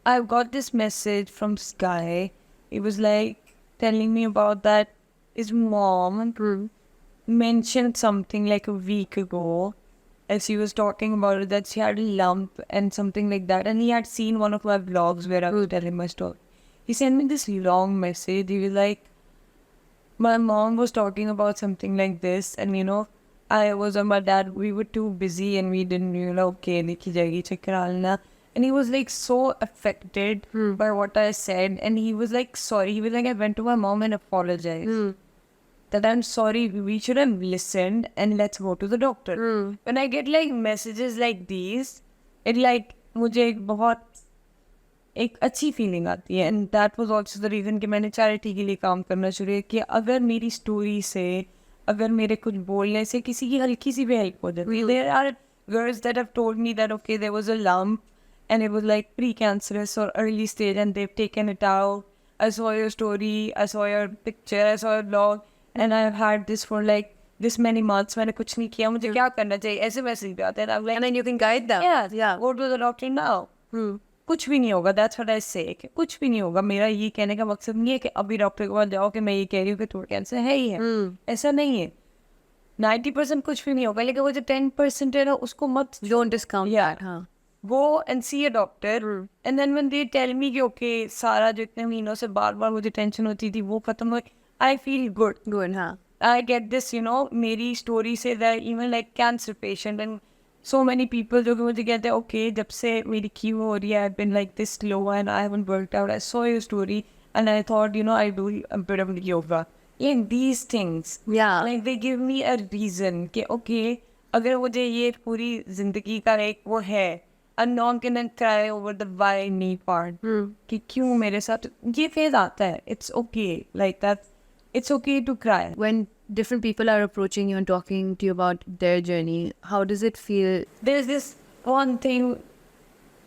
I've got this message from this guy. He was like telling me about that his mom mentioned something like a week ago as she was talking about it, that she had a lump and something like that, and he had seen one of my vlogs where I was telling my story. He sent me this long message. He was like, my mom was talking about something like this, and I was on my dad. We were too busy and we didn't, okay, dekhi jayegi, check kara. And he was like so affected by what I said, and he was like sorry. He was like, I went to my mom and apologized. That I'm sorry, we should have listened and let's go to the doctor. When I get like messages like these, it like मुझे एक अच्छी feeling आती है. And that was also the reason कि मैंने charity के लिए काम करना शुरू किया कि अगर मेरी स्टोरी से, अगर मेरे कुछ बोलने से किसी की हल्की सी भी हेल्प हो जाती है. There are girls that have told me that okay there was a lump and it was like pre-cancerous or early stage and they've taken it out. I saw your story, I saw your picture, I saw your blog, and I've had this for like this many months. मैंने कुछ नहीं किया, मुझे क्या करना चाहिए, ऐसे message भी आते हैं. I'm like, And then you can guide them. yeah, go to the doctor now. कुछ भी नहीं होगा. That's what I say. कि कुछ भी नहीं होगा. मेरा ये कहने का मकसद नहीं है कि अभी डॉक्टर के पास जाओ कि मैं ये कह रही हूँ कि थोड़ा कैंसर है ही है. ऐसा नहीं है. 90% कुछ भी नहीं होगा, लेकिन वो जो 10% है ना, उसको मत Don't discount that. हाँ. go and see a doctor. And then when they tell me कि okay, सारा जो इतने महीनों से बार बार मुझे टेंशन होती थी वो खत्म हो, I feel good. Good, हाँ. I get this, मेरी story से that even like cancer patient and so many people जो कि मुझे कहते हैं okay, जब से मेरी chemo हो रही है, I've been like this low and I haven't worked out. I saw your story and I thought, I do a bit of yoga. In these things, Yeah. like they give me a reason कि okay, अगर मुझे ये पूरी जिंदगी का एक वो है, I'm not gonna cry over the why me part. कि क्यों मेरे साथ ये फेज आता है. It's okay, like that. It's okay to cry. When different people are approaching you and talking to you about their journey, how does it feel? There's this one thing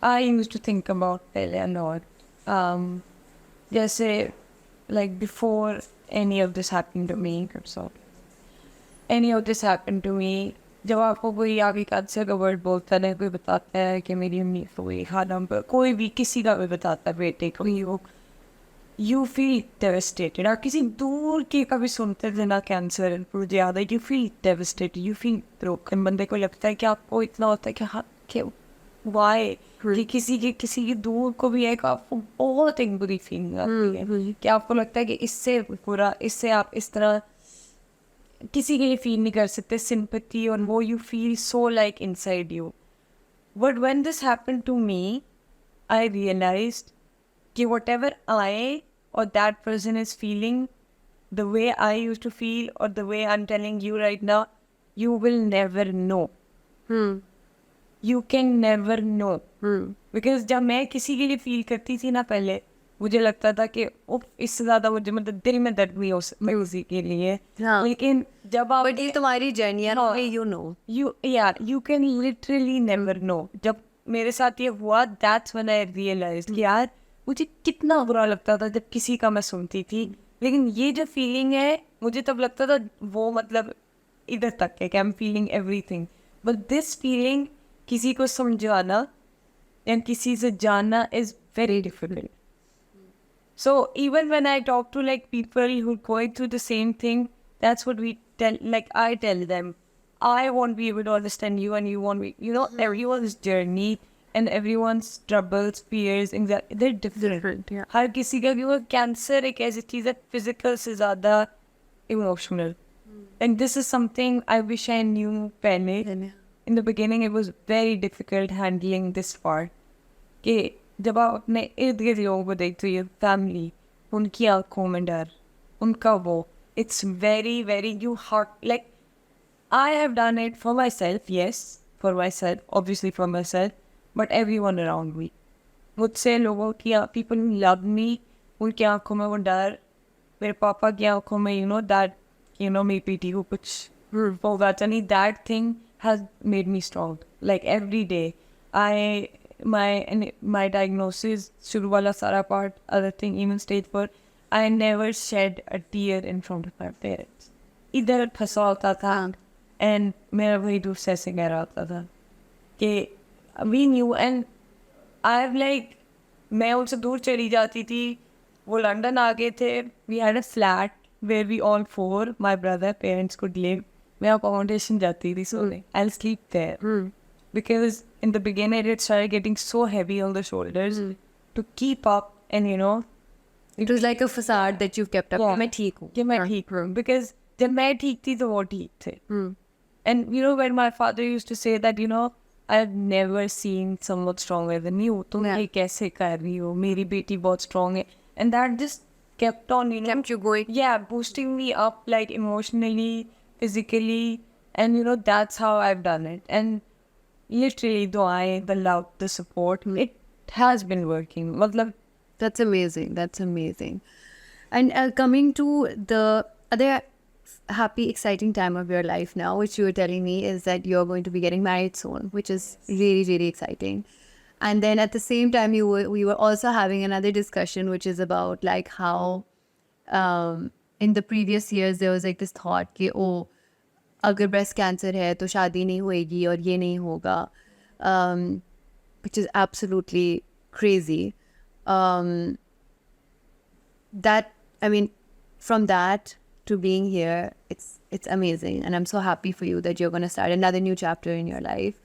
I used to think about पहले a lot. जैसे like before any of this happened to me, any of this happened to me, जब आपको कोई आगे cancer का word बोलता है, कोई बताता है कि मेरी अम्मी को ये खाना, कोई भी किसी का भी बताता है बेटे को ये हो, you feel devastated. और किसी दूर के कभी सुनते थे ना कैंसर, मुझे याद है, you feel devastated, you feel broken. बंदे को लगता है कि आपको इतना होता है कि हाँ कि why कि किसी के दूर को भी एक आपको बहुत एक बुरी फीलिंग आती है कि आपको लगता है कि इससे पूरा, इससे आप इस तरह किसी के लिए फील नहीं कर सकते सिंपैथी, और वो you feel so like inside you. But when this happened to me, I realized कि whatever I or that person is feeling, the way I used to feel or the way I'm telling you right now, you will never know. You can never know. Because जब मैं किसी के लिए feel करती थी ना पहले, मुझे लगता था कि इससे ज़्यादा मुझे मतलब दिल में दर्द भी हो सकता है उसी के लिए. लेकिन जब आप, But ये तुम्हारी journey है, you know. You can literally never know. जब मेरे साथ ये हुआ, that's when I realized कि यार मुझे कितना बुरा लगता था जब किसी का मैं सुनती थी. लेकिन ये जो फीलिंग है, मुझे तब लगता था वो मतलब इधर तक है कि I'm feeling everything. But this feeling किसी को समझाना and किसी से जानना is very difficult. So even when I talk to like people who are going through the same thing, that's what we tell, like I tell them, I won't be able to understand you and you won't be, everyone's journey and everyone's troubles, fears, anxiety, they're different. Yeah. हर किसी का भी वो cancer एक ऐसी चीज़ है physical से ज़्यादा emotional. And this is something I wish I knew पहले. In the beginning, it was very difficult handling this part. कि जब आप अपने इर्द गिर्द लोगों को देखते हो, फैमिली, उनकी आंखों में डर, उनका वो, it's very, very, you hurt, like, I have done it for myself, yes, for myself, obviously for myself, but everyone around me. मुझसे लोगों की, people who love me, उनकी आंखों में वो डर, मेरे पापा की आंखों में, that, मेरी बेटी को कुछ होगा तो नहीं, that thing has made me strong. Like, every day, my diagnosis, shuru wala sara part, other thing, even stage 4, I never shed a tear in front of my parents. इधर फंसा होता था and मेरा वही दूर से कह रहा होता था कि we knew, and I've like, मैं उनसे दूर चली जाती थी, वो लंदन आ गए थे, we had a flat where we all 4, my brother, parents could live. मैं accommodation जाती थी सोने. I'll sleep there. Because in the beginning it started getting so heavy on the shoulders to keep up, and It was like a facade that you've kept up. Yeah. मैं ठीक हूँ. कि मैं ठीक हूँ. Because जब मैं ठीक थी तो वो ठीक थे. And when my father used to say that, I've never seen someone stronger than you. तुम ये कैसे कर रही हो? मेरी बेटी बहुत strong है. And that just kept on, Kept you going. Yeah, boosting me up, like, emotionally, physically. And, that's how I've done it. And literally, the love, the support, it has been working. Matlab, That's amazing. That's amazing. And coming to the other happy, exciting time of your life now, which you were telling me, is that you're going to be getting married soon, which is really, really exciting. And then at the same time, we were also having another discussion, which is about like how in the previous years there was like this thought कि अगर breast cancer है तो शादी नहीं होएगी और ये नहीं होगा, which is absolutely crazy. That, I mean, from that to being here, it's amazing, and I'm so happy for you that you're going to start another new chapter in your life.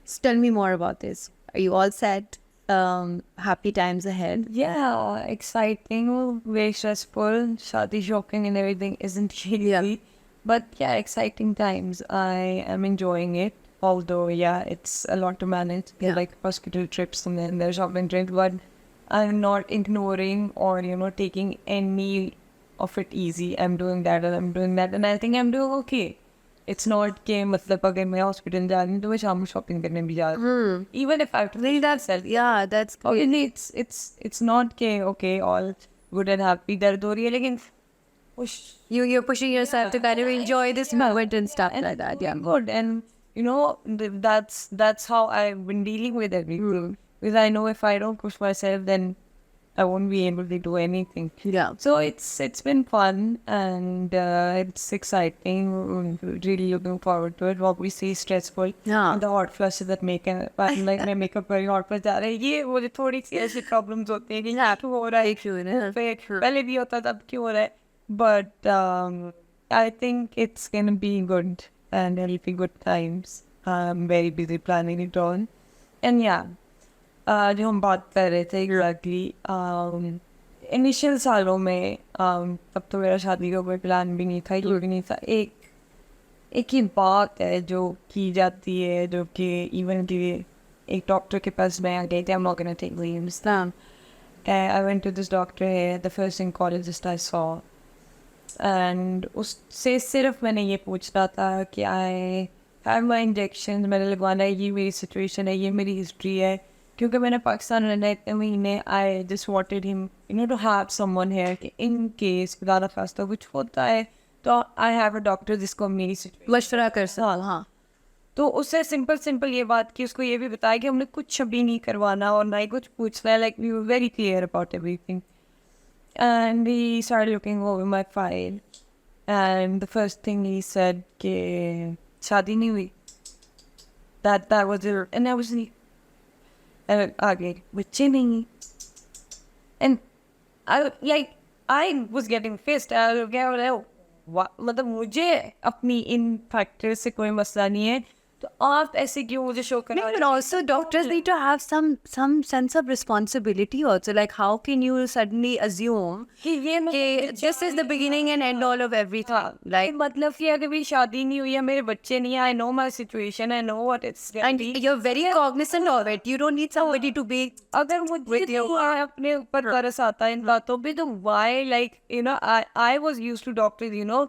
So tell me more about this. Are you all set? Happy times ahead? yeah, exciting, very stressful. Shadi shocking and everything isn't easy. Yeah. But yeah, exciting times. I am enjoying it. Although, yeah, it's a lot to manage. Yeah. Like hospital trips and then there's shopping trips. But I'm not ignoring or, taking any of it easy. I'm doing that and I'm doing that. And I think I'm doing okay. It's not कि मतलब अगर मैं hospital जा रही हूँ तो मैं शाम को shopping करने भी जा रही हूँ. Even if I have to leave that self. Yeah, that's good. Okay, it's not कि okay, all good and happy दर्द हो रही है, लेकिन push. You're pushing yourself to kind of enjoy this moment and stuff like that. Yeah. Good. And that's how I've been dealing with everything. Because I know if I don't push myself, then I won't be able to do anything. Yeah. So it's been fun and it's exciting. Really looking forward to it. Obviously stressful. Yeah. And the hot flushes that make like my makeup very hot flush जा रहा है. ये मुझे थोड़ी सी ऐसी problems होती हैं कि क्यों हो रहा है, फिर पहले भी होता था, अब क्यों हो रहा है. But I think it's gonna be good and it'll be good times. I'm very busy planning it all. And yeah, जो हम बात कर रहे थे exactly, initial सालों में तब तो मेरा शादी का कोई प्लान भी नहीं था, ये भी नहीं था. एक ही बात है जो की जाती है, जो कि even कि एक डॉक्टर के पास मैं आ गई थी. I'm not gonna take names. I went to this doctor here, the first oncologist I saw. And उससे सिर्फ मैंने ये पूछना था कि I have my injections, मैंने लगवाना है, ये मेरी situation है, ये मेरी history है. क्योंकि मैंने पाकिस्तान रहना है इतने महीने, I just wanted him, to have someone here in case ज़्यादा फास्ता कुछ होता है तो I have a doctor जिसको मेरी situation मशवरा कर सकता. हाँ. तो उससे सिंपल ये बात कि उसको ये भी बताया कि हमने कुछ भी नहीं करवाना और ना ही कुछ पूछना है. Like, we were very clear about everything. And he started looking over my file. And the first thing he said कि शादी नहीं हुई. That was it. And I was like, आगे बच्चे नहीं. And I was getting pissed. I was like, मतलब मुझे अपनी इन फैक्टर्स से कोई मसला नहीं है, तो आप ऐसे क्यों मुझे शो करा रहे But also doctors need to have some sense of responsibility also. Like how can you suddenly assume that this is the beginning and end all of everything? Like, मतलब कि अगर मेरी शादी नहीं हुई है, मेरे बच्चे नहीं है, I know my situation, I know what it's and you're very cognizant of it. You don't need somebody to be अगर मुझे तो अपने ऊपर तरस आता है इन बातों पे, तो why, like, you know, I was used to doctors, you know,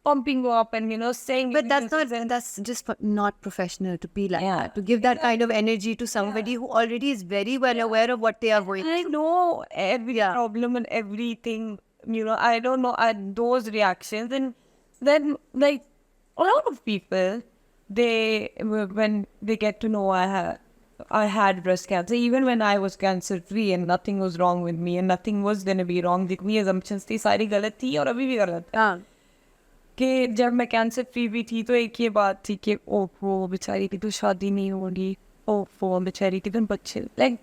pumping up and, you know, saying, But that's just not professional to be like Yeah. that, to give that kind of energy to somebody who already is very well aware of what they are going I through. know every problem and everything, you know, I don't know, those reactions. And then, like, a lot of people, when they get to know I had breast cancer, even when I was cancer free and nothing was wrong with me and nothing was going to be wrong, जितनी assumptions थी सारी गलत थी और अभी भी गलत है। हाँ. कि जब मैं कैंसर फ्री भी थी तो एक ये बात थी कि ओहो बेचारी की तो शादी नहीं होगी, ओहो बेचारी की तो बच्चे, like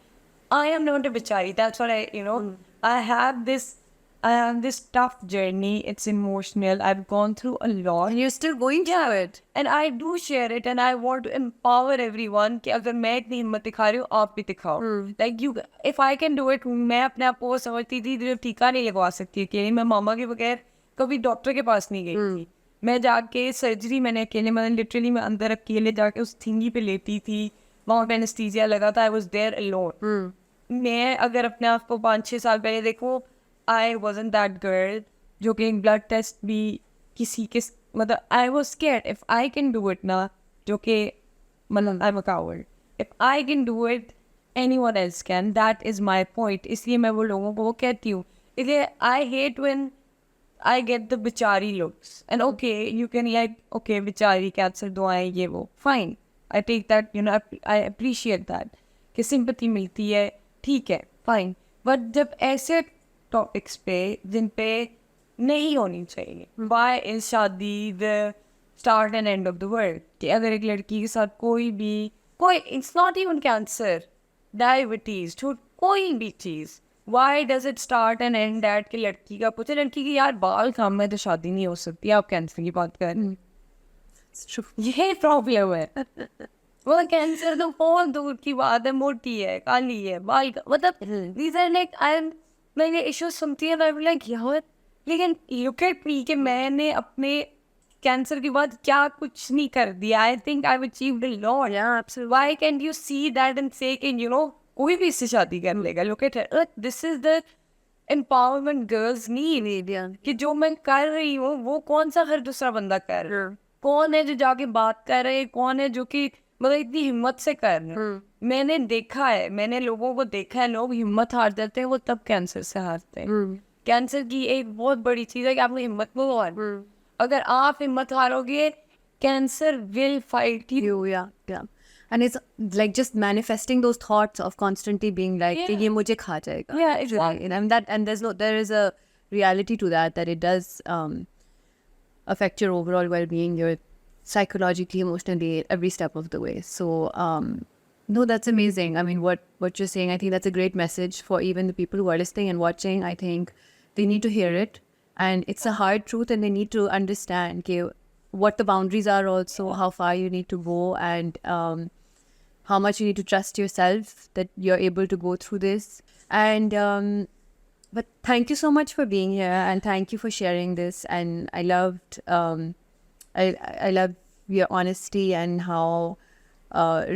I am not a बेचारी, that's what I, you know, I have this tough journey, it's emotional, I've gone through a lot And you're still going through it. and I do share it and I want to empower everyone कि अगर मैं इतनी हिम्मत दिखा रही हूँ आप भी दिखाओ, like you, if I can do it, मैं अपने आप को समझती थी जो टीका नहीं लगवा सकती अकेले, मैं मामा के बगैर कभी डॉक्टर के पास नहीं गई थी, मैं जाके सर्जरी मैंने अकेले, मैंने लिटरली मैं अंदर अकेले जाके उस थिंगी पे लेटी थी, वहाँ पे एनेस्थीसिया लगा था, आई वाज देयर अलोन। मैं अगर अपने आप को 5-6 साल पहले देखूँ, आई वाजंट दैट गर्ल जो कि ब्लड टेस्ट भी किसी के, मतलब I was scared, if I can do it ना, जो कि मतलब I am a coward, if I can do it anyone else can, that is my point. इसलिए मैं वो लोगों को वो कहती हूँ, इसलिए I hate when I get the bichari looks. And okay, you can like, okay, bichari, cancer दुआएं ये वो, fine. I take that, you know, I appreciate that. कि sympathy मिलती है, ठीक है, fine. But जब ऐसे topics पे, जिन पे नहीं होनी चाहिए, why is शादी the start and end of the world? कि अगर एक लड़की के साथ कोई, it's not even cancer, diabetes, कोई भी चीज़, Why does it start and end at कि लड़की का पूछे, लड़की की यार बाल कम है तो शादी नहीं हो सकती, आप कैंसर की बात कर रहे हैं, ये प्रॉब्लम है। वो कैंसर तो बहुत दूर की बात है, मोटी है, काली है, बाल का, मतलब these are like, मैंने इश्यूज सुनती है, I'm like यार, लेकिन look at me कि मैंने अपने कैंसर के बाद क्या कुछ नहीं कर दिया, I think I've achieved a lot. Yeah, absolutely. Why can't you see that and say कि you know, कोई भी इससे शादी कर लेगा, look at her, this is the empowerment girls need, कि जो मैं कर रही हूँ वो कौन सा हर दूसरा बंदा कर रहा है, कौन है जो जाके बात कर रहे हैं, कौन है जो कि मतलब इतनी हिम्मत से कर रहे हैं। मैंने देखा है, मैंने लोगों को देखा है, लोग हिम्मत हार जाते हैं, वो तब कैंसर से हारते हैं। कैंसर की एक बहुत बड़ी चीज़ है कि आपको हिम्मत को हार, अगर आप हिम्मत हारोगे, cancer will fight you. Yeah. And it's like just manifesting those thoughts of constantly being like, कि ये मुझे खा जाएगा. Yeah, exactly. And there is a reality to that it does affect your overall well-being, your psychologically, emotionally, every step of the way. So no, that's amazing. I mean, what you're saying, I think that's a great message for even the people who are listening and watching. I think they need to hear it, and it's a hard truth, and they need to understand what the boundaries are also, how far you need to go, and how much you need to trust yourself that you're able to go through this. And but thank you so much for being here, and thank you for sharing this. And I loved I love your honesty and how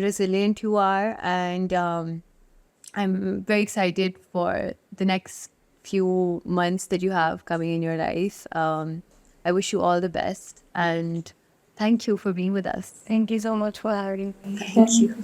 resilient you are, and I'm very excited for the next few months that you have coming in your life. I wish you all the best, and thank you for being with us. Thank you so much for having me. Thank you.